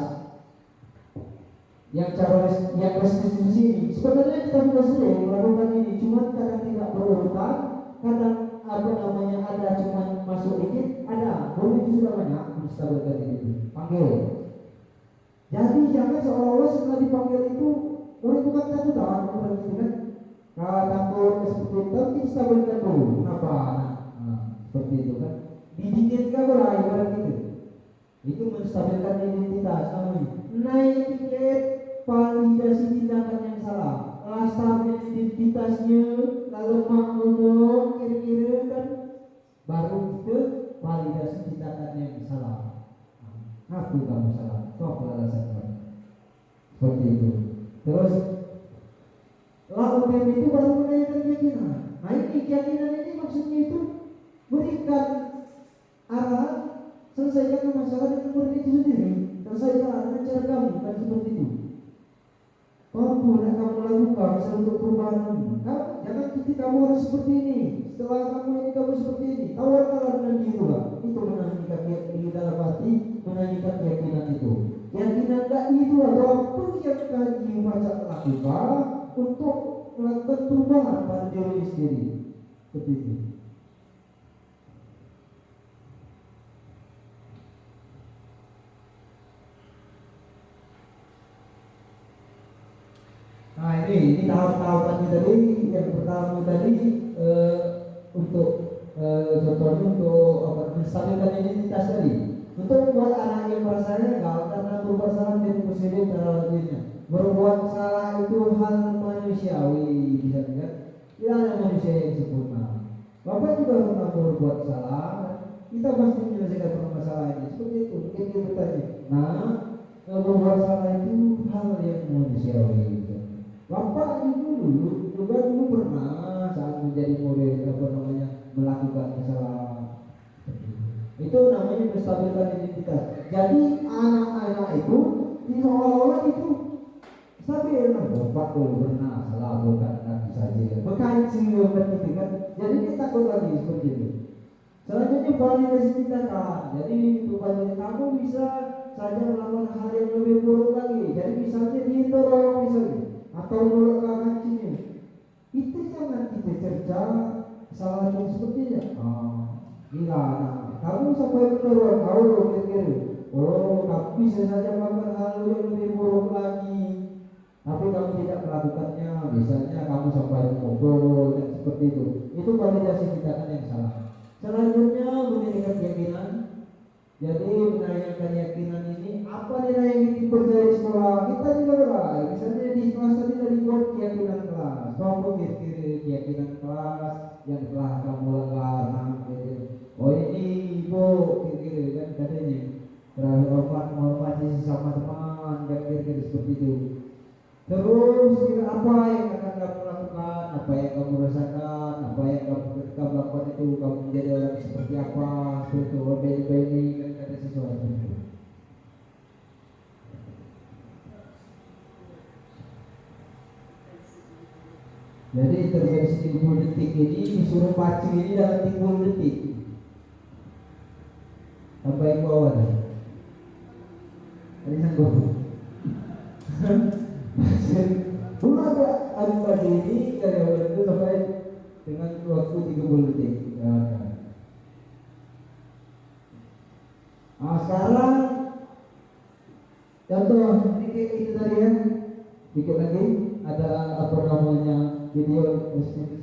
Yang restitusi ini sebenarnya kita sudah sering melakukan ini, cuma kadang tidak berurutan, kadang ada cuma masuk dikit, ada murid itu sudah banyak menstabilkan diri. Panggil. Jadi jangan seolah-olah setelah dipanggil itu murid itu kan takutan, itu kan? Kalau takut seperti itu, kita stabilkan dulu. Kenapa? Seperti itu kan? Didikitkan ibarat gitu. Itu menstabilkan identitas namanya. Naik tiket validasi tindakan yang salah. Lastarnya identitasnya, lalu ngomong kira-kira kan, baru itu validasi tindakan yang salah. Apa kamu salah? Kau alasannya. Seperti itu. Terus lalu itu baru menanyakan keyakinan. Nah ini keyakinan ini maksudnya itu berikan arahan, selesaikan masalah dengan murid itu sendiri. Selesaikan dengan cara kamu, kan seperti itu. Apapun yang kamu lakukan, misal untuk perubahan kamu, jangan ketika kamu harus seperti ini. Setelah kamu ini kamu seperti ini. Tawarkanlah dengan itu lah. Itu menanyakan di dalam hati, menanyakan keyakinan itu. Keyakinan tak itu atau apa yang kamu baca lakukan untuk melakukan perubahan pada diri sendiri. Seperti itu. Nah ini tahap-tahapannya tadi. Yang pertama tadi untuk contohnya untuk menstabilkan identitas tadi. Untuk membuat anak yang merasanya gagal karena berbuat salah menjadi presiden dalam dirinya. Berbuat salah itu hal manusiawi, bisa tidak? Tidak ada manusia yang sempurna. Bapak juga pernah berbuat salah, kita pasti menyelesaikan permasalahan ini. Seperti itu, mungkin dia bertanya. Nah, berbuat salah itu hal yang manusiawi. Bapak juga dulu pernah saat menjadi murid melakukan kesalahan. Itu namanya menstabilkan identitas. Jadi anak-anak itu seolah-olah itu stabil. Bapak dulu pernah salah bukan kaki saja. Berkancing itu kan. Jadi kita takut lagi seperti itu. Selanjutnya validasi kita kan. Jadi validasi kamu bisa saja melakukan hal yang lebih buruk lagi. Jadi misalnya didorong misalnya atau menolak kancingnya. Itu jangan kita cerca kesalahan yang seperti itu. Gila, kamu sampai mendorong, kau berpikir, kamu bisa saja melakukan hal yang lebih buruk lagi, tapi kamu tidak melakukannya. Misalnya kamu sampai memukul dan seperti itu. Itu validasi tindakan yang salah. Selanjutnya menjadikan keyakinan. Jadi menanyakan keyakinan ini apa nilai yang dipercaya di sekolah? Kita juga berbalik. Misalnya di kelas tadi dari buat keyakinan kelas. Kamu kira-kira keyakinan kelas yang telah kamu langgar. Oh ini ibu kira-kira kan katanya terlalu hormat menghormati sesama teman dan kira-kira seperti itu. Terus kira apa yang akan kamu lakukan, apa yang kamu rasakan, apa yang kamu ketika melakukan itu kamu menjadi orang seperti apa, seperti ini kan kata sesuatu. Jadi intervensi 30 detik ini disuruh pacu ini dalam 30 detik. Apa yang bawah nih? Ada sanggup. Pula ada pagi ini karyawan itu sampai dengan waktu 30 detik. Sekarang contoh sedikit itu tadi ya. Dikit lagi ada apa namanya video deskripsi.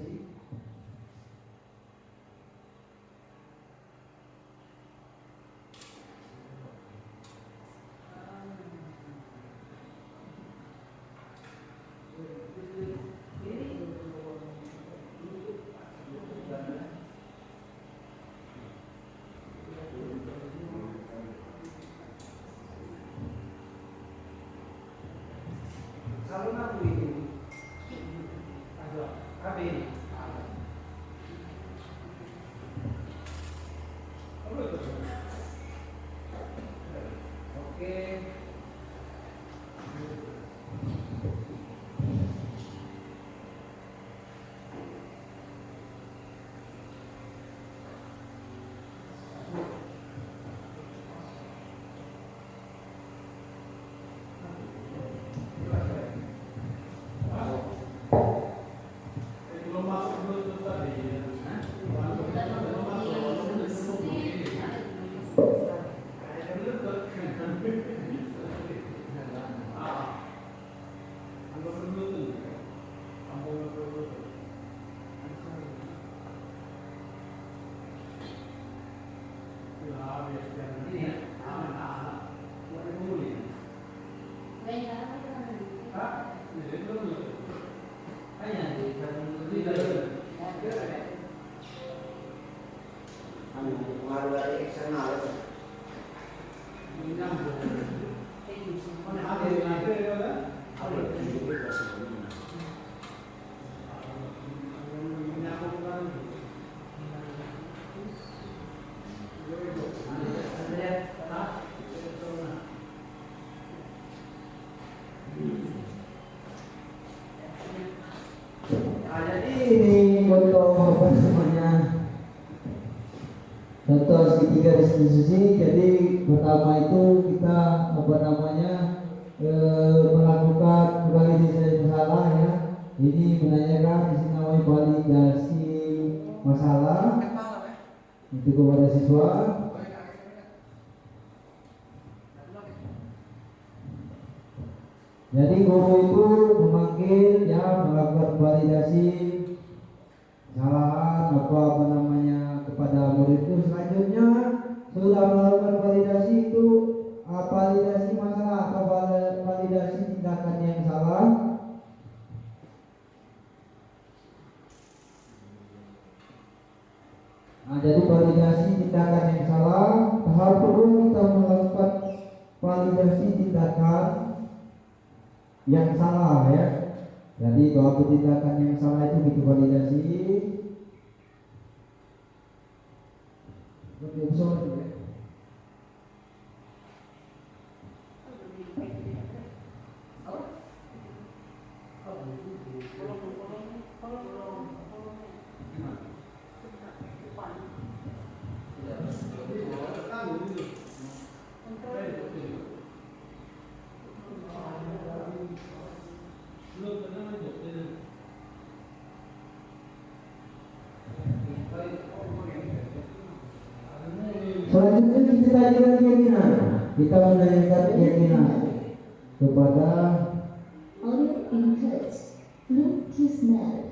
Ini contoh apa namanya contoh segitiga restitusi. Jadi pertama itu kita apa namanya melakukan validasi masalah ya. Ini menanyakan di sini namanya validasi masalah itu kepada siswa. Jadi guru itu memanggil ya melakukan validasi kesalahan apa namanya kepada murid itu. Selanjutnya sudah melakukan validasi yang salah ya. Jadi bahwa tindakan yang salah itu divalidasi. Selanjutnya kita tanyakan keyakinan. Kita menanyakan keyakinan kepada Audit input. Loop is married.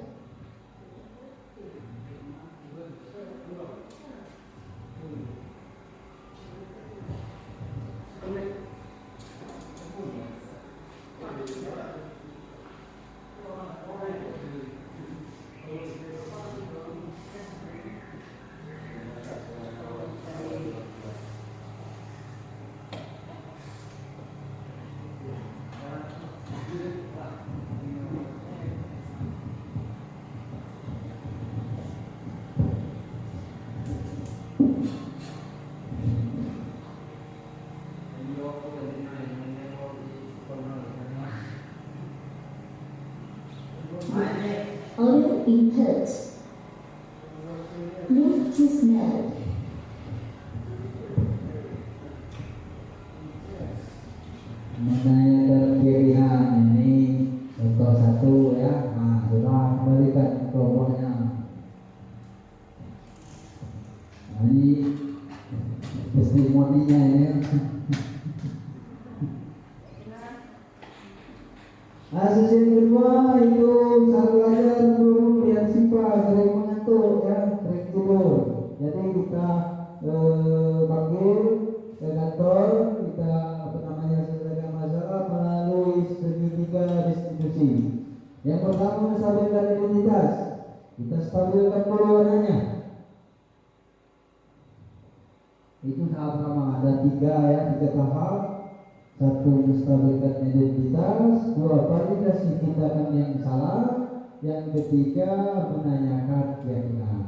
Audio input. Loop is married. mengenai keyakinan ini contoh satu ya. Nah, sudah kembalikan kelompoknya. Nah, ini testimoninya ya. Asas yang kedua itu saat belajar belum yang sifat sering mengantuk ya, sering tidur. Jadi kita panggil ke kantor, kita selesaikan masalah melalui segitiga distribusi. Yang pertama menstabilkan identitas. Kita stabilkan dulu warnanya. Itu tahap pertama. Ada tiga tahap. Satu, menstabilkan identitas. Dua, validasi tindakan yang salah. Yang ketiga, menanyakan keyakinan.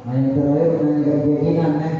Nah yang terakhir menanyakan keyakinan ya.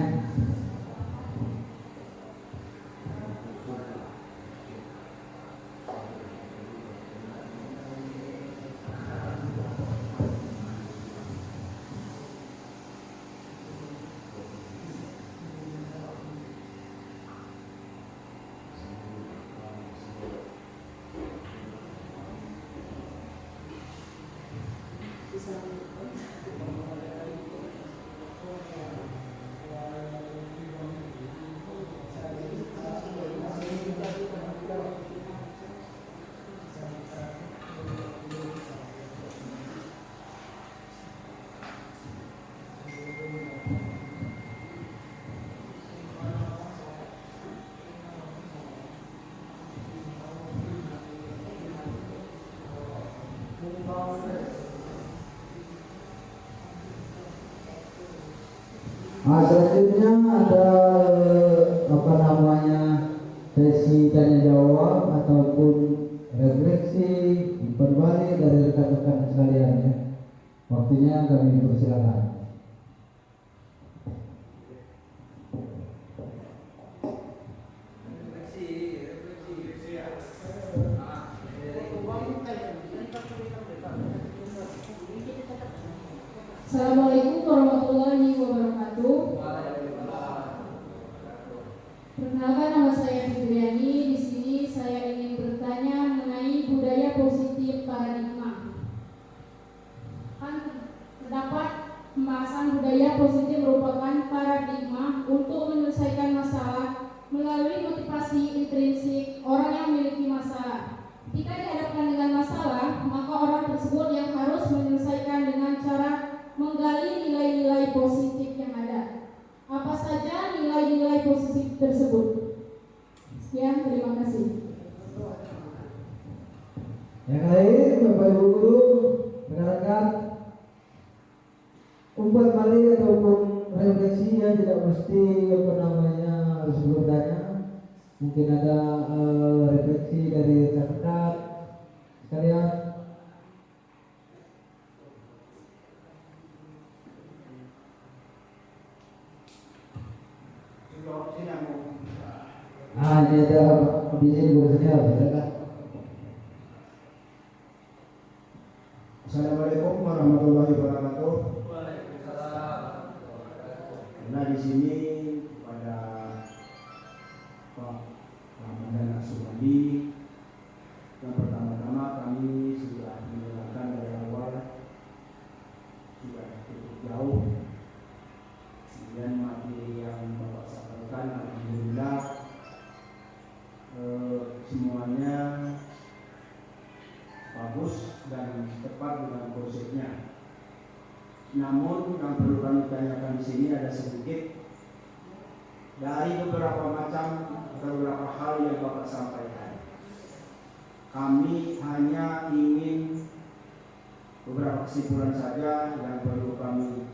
Selanjutnya ada apa namanya sesi tanya jawab ataupun refleksi berbalik dari rekan-rekan sekalian ya. Waktunya kami persilakan. Assalamualaikum warahmatullahi wabarakatuh. Perkenalkan, nama saya Fitriani. Di sini saya ingin bertanya mengenai budaya positif paradigma. Kan terdapat pembahasan budaya positif merupakan paradigma untuk menyelesaikan masalah melalui motivasi intrinsik orang yang memiliki masalah. Jika dihadapkan dengan masalah, maka orang tersebut yang harus menyelesaikan dengan cara menggali nilai-nilai positif yang ada. Apa saja nilai-nilai positif tersebut? Sekian, terima kasih. Yang lain, Bapak Ibu guru, rekan-rekan, umpan balik ataupun refleksinya tidak mesti apa namanya harus bertanya. Mungkin ada refleksi dari rekan-rekan sekalian. Ini ada izin gurunya, silakan. Assalamualaikum warahmatullahi wabarakatuh. Nah di sini pada Pak Ramadan Sumadi, yang pertama-tama kami sudah menjelaskan dari awal sudah cukup jauh. Kemudian materi yang Bapak sampaikan, alhamdulillah semuanya bagus dan tepat dengan konsepnya. Namun yang perlu kami tanyakan di sini ada sedikit dari beberapa macam atau beberapa hal yang Bapak sampaikan. Kami hanya ingin beberapa kesimpulan saja yang perlu kami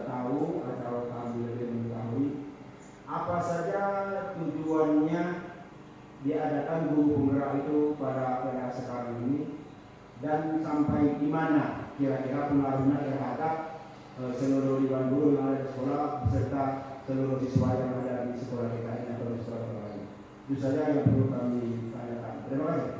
tahu atau kami lebih mengetahui apa saja tujuannya diadakan guru penggerak itu pada era sekarang ini dan sampai di mana kira-kira pengaruhnya terhadap seluruh ribuan guru yang ada di sekolah beserta seluruh siswa yang ada di sekolah kita ini atau di sekolah lain. Itu saja yang perlu kami tanyakan. Terima kasih.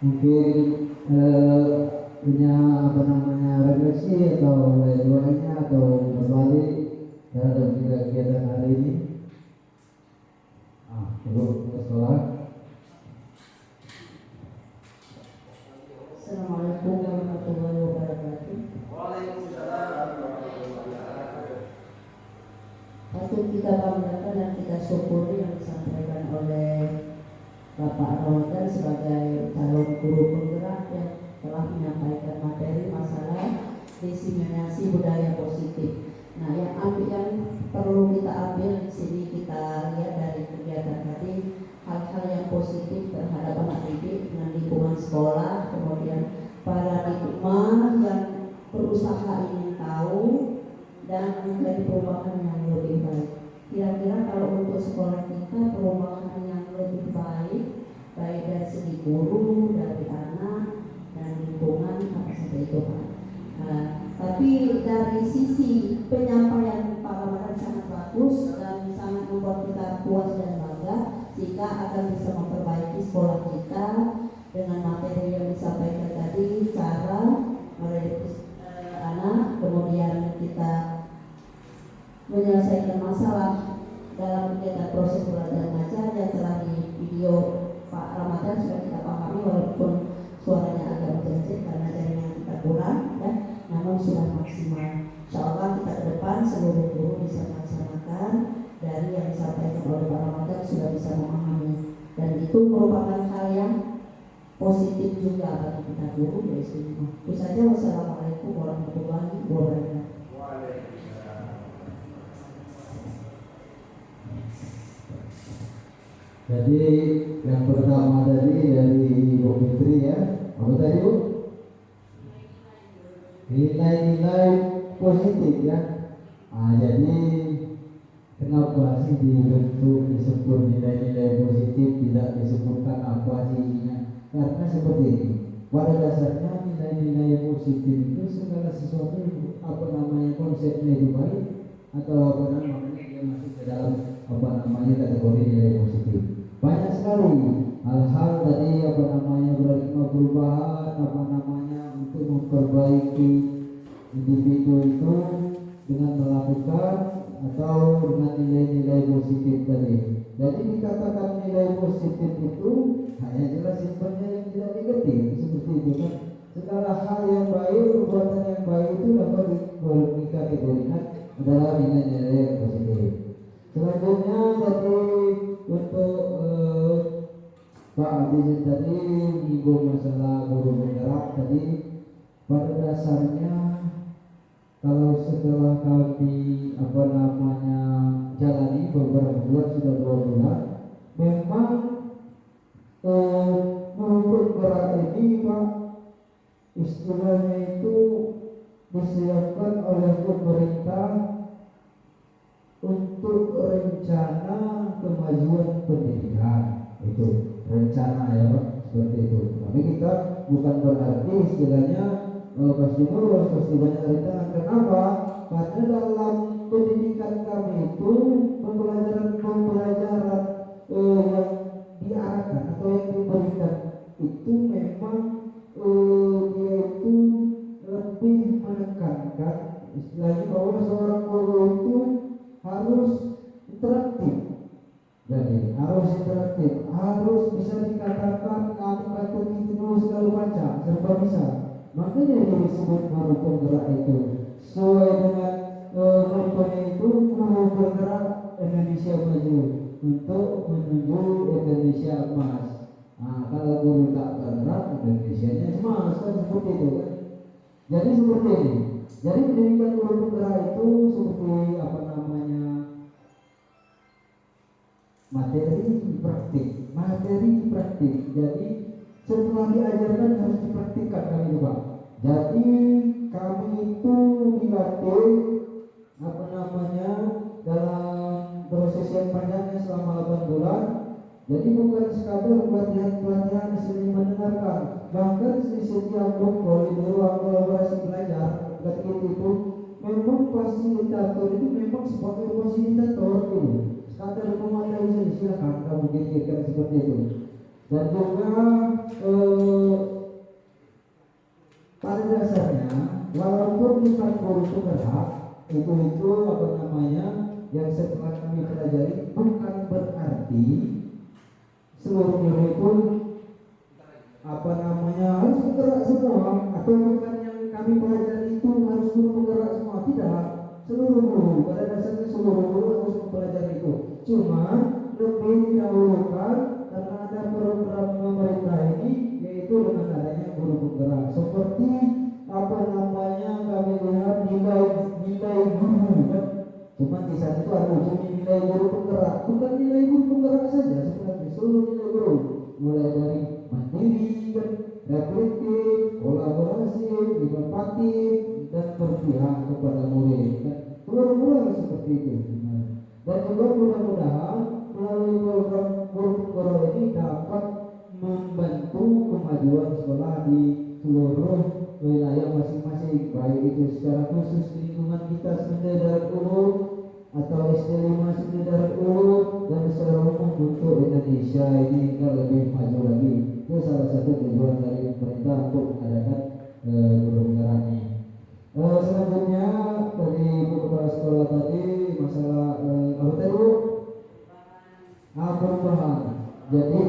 Mungkin punya apa namanya refleksi atau lainnya atau berbalik terhadap kegiatan hari ini. Dulu ke sekolah. Assalamualaikum warahmatullahi wabarakatuh. Waalaikumsalam warahmatullahi wabarakatuh. Patut kita banggakan dan kita syukuri yang disampaikan oleh Bapak Ramadan sebagai calon guru penggerak yang telah menyampaikan materi masalah diseminasi budaya positif. Nah, yang perlu kita ambil di sini kita lihat dari kegiatan tadi hal-hal yang positif terhadap anak didik dengan lingkungan sekolah, kemudian paradigma yang berusaha ingin tahu dan menjadi perubahan yang lebih baik. Kira-kira kalau untuk sekolah kita perubahan yang lebih guru, dari anak, dan lingkungan apa saja itu Pak. Tapi dari sisi penyampaian Pak Ramadan sangat bagus dan sangat membuat kita puas dan bangga jika akan bisa memperbaiki sekolah kita dengan materi yang disampaikan tadi, cara mendidik anak, kemudian kita menyelesaikan masalah dalam kegiatan proses belajar mengajar yang telah di video Pak Ramadan sudah kita pahami walaupun suaranya agak menjejek karena jaringan kita kurang ya, namun sudah maksimal. Insya Allah kita ke depan seluruh guru bisa melaksanakan dari yang disampaikan oleh Pak Ramadan, sudah bisa memahami, dan itu merupakan hal yang positif juga bagi kita guru ya semua. Itu saja. Wassalamualaikum warahmatullahi wabarakatuh. Jadi yang pertama tadi dari Ibu Fitri ya, apa tadi Bu? Nilai-nilai positif ya. Jadi kenapa sih dibentuk disebut nilai-nilai positif, tidak disebutkan apa sih isinya? Karena seperti ini. Pada dasarnya nilai-nilai positif itu segala sesuatu apa namanya konsepnya itu baik atau apa namanya dia masuk ke dalam apa namanya kategori nilai positif. Banyak sekali hal-hal tadi apa namanya perubahan apa namanya untuk memperbaiki individu itu dengan melakukan atau dengan nilai-nilai positif tadi. Jadi dikatakan nilai positif itu hanya jelas simpannya yang tidak negatif seperti itu kan. Segala hal yang baik, perbuatan yang baik itu dapat dikategorikan adalah nilai-nilai positif. Selanjutnya tadi untuk Pak Abidin tadi menyinggung masalah guru penggerak tadi. Pada dasarnya kalau setelah kami apa namanya jalani beberapa bulan, sudah 2 bulan, memang guru penggerak ini Pak istilahnya itu disiapkan oleh pemerintah untuk rencana kemajuan pendidikan. Itu rencana ya Pak, seperti itu. Tapi kita bukan berarti istilahnya pasti lulus, pasti banyak rencana. Kenapa? Karena dalam pendidikan kami itu pembelajaran yang diarahkan atau yang diberikan itu memang dia itu lebih menekankan istilahnya bahwa seorang guru itu harus interaktif. Jadi harus interaktif, harus bisa dikatakan kata-kata itu dulu segala macam, serba bisa. Makanya dia disebut guru penggerak itu. Sesuai dengan namanya itu guru penggerak Indonesia maju untuk menuju Indonesia emas. Nah, kalau guru tak bergerak, Indonesianya emas kan seperti itu kan. Jadi seperti ini. Jadi pendidikan guru penggerak itu seperti apa namanya materi praktik. Jadi setelah diajarkan harus dipraktikkan kami itu Pak. Jadi kami itu dilatih apa namanya dalam proses yang panjangnya selama 8 bulan. Jadi bukan sekadar pelatihan seni mendengarkan, bahkan di setiap pokok di ruang kolaborasi belajar ketika itu memang fasilitator itu memang sebagai fasilitator itu sekadar memateri saja, silakan kamu pikirkan seperti itu. Dan juga pada dasarnya walaupun bukan guru penggerak itu apa namanya yang setelah kami pelajari, bukan berarti seluruh guru itu apa namanya harus bergerak semua, atau bukan yang kami pelajari itu harus guru bergerak semua. Tidak, seluruh guru pada dasarnya seluruh guru harus mempelajari itu. Cuma lebih didahulukan karena ada program pemerintah ini, yaitu dengan adanya guru bergerak. Seperti apa namanya kami lihat nilai guru kan. Cuma di sana itu ada ujungnya nilai guru penggerak, bukan nilai guru penggerak saja, sebenarnya seluruh nilai guru, mulai dari mandiri, reflektif, kolaborasi, inovatif, dan berpihak kepada murid. Seluruh guru harus seperti itu. Dan juga mudah-mudahan melalui program guru penggerak ini dapat membantu kemajuan sekolah di seluruh wilayah masing-masing, baik itu secara khusus di lingkungan kita Sunda Darat Ulu atau SD 5 Sunda Darat Ulu, dan secara umum untuk Indonesia ini agar lebih maju lagi. Itu salah satu tujuan dari pemerintah untuk mengadakan guru penggerak ini. Selanjutnya dari Bu Kepala Sekolah tadi masalah apa tadi? Perubahan. Jadi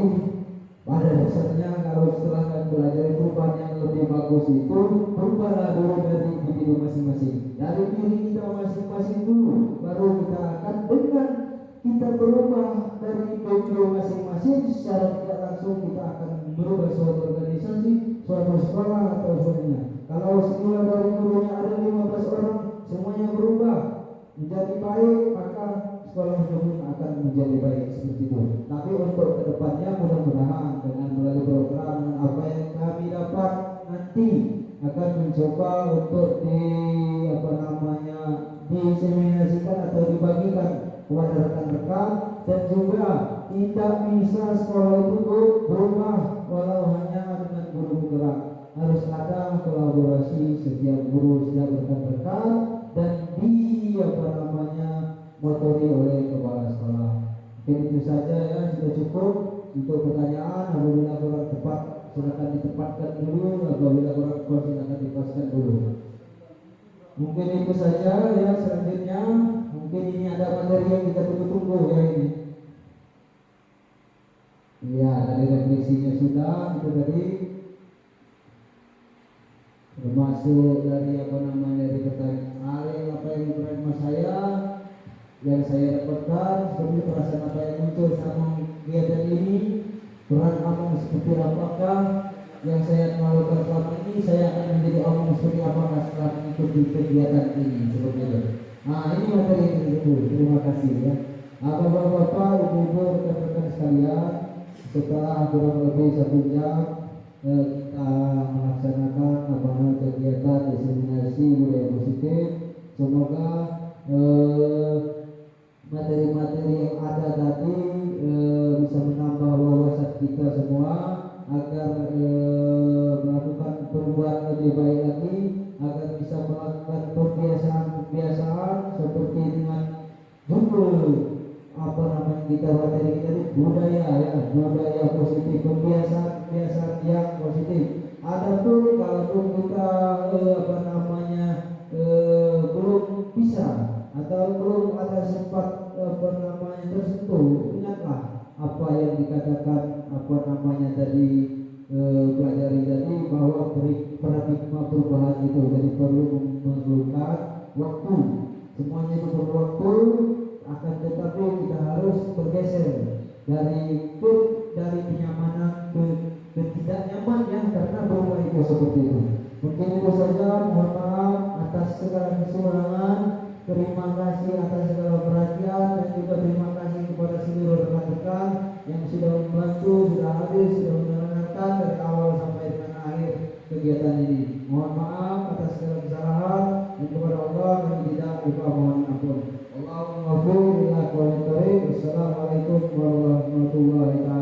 pada dasarnya kalau setelah kami belajar perubahan yang lebih bagus itu berubahlah dulu dari individu masing-masing, dari diri kita masing-masing dulu, baru kita akan dengan kita berubah dari individu masing-masing secara tidak langsung kita akan berubah suatu organisasi, suatu sekolah atau sebagainya. Kalau semula dari gurunya ada 15 orang semuanya berubah menjadi baik, maka sekolah pun akan menjadi baik seperti itu. Tapi untuk kedepannya mudah-mudahan dengan melalui program apa yang kami dapat nanti akan mencoba untuk diseminasikan atau dibagikan kepada rekan-rekan, dan juga tidak bisa sekolah itu berubah walau hanya dengan guru penggerak. Harus ada kolaborasi setiap guru, setiap rekan-rekan, dan motori oleh kepala sekolah. Mungkin itu saja ya, sudah cukup untuk pertanyaan. Apabila kurang tepat silakan ditempatkan dulu, apabila kurang tepat silakan dipaskan dulu. Mungkin itu saja ya. Selanjutnya mungkin ini ada materi yang kita tunggu-tunggu ya ini. Iya, dari refleksinya sudah itu tadi, termasuk dari dari pertanyaan apa yang menerima saya, yang saya dapatkan seperti perasaan apa yang muncul sama kegiatan ini, peran omong seperti apakah yang saya melakukan selama ini, saya akan menjadi omong seperti apakah setelah mengikuti kegiatan ini, seperti itu. Nah, ini materi yang ditunggu. Terima kasih ya. Bapak-bapak, ibu-ibu, rekan-rekan sekalian, setelah kurang lebih 1 jam kita melaksanakan kegiatan diseminasi budaya positif. Semoga materi-materi yang ada tadi bisa menambah wawasan kita semua agar melakukan perubahan lebih baik lagi, agar bisa melakukan kebiasaan seperti dengan judul kita materi kita ini budaya ya, budaya positif, kebiasaan yang positif. Adapun kalaupun kita belum bisa atau belum ada sempat tersentuh, ingatlah apa yang dikatakan tadi pelajari tadi, bahwa paradigma perubahan itu jadi perlu memerlukan waktu. Semuanya itu perlu waktu, akan tetapi kita harus bergeser dari kenyamanan ke tidak nyaman ya, karena berubah itu seperti itu. Mungkin itu saja. Mohon maaf atas segala kekurangan. Terima kasih atas segala perhatian, dan juga terima kasih kepada seluruh rekan-rekan yang sudah membantu, sudah hadir, sudah mendengarkan dari awal sampai dengan akhir kegiatan ini. Mohon maaf atas segala kesalahan, dan kepada Allah kami tidak lupa mohon ampun. Assalamualaikum warahmatullahi wabarakatuh.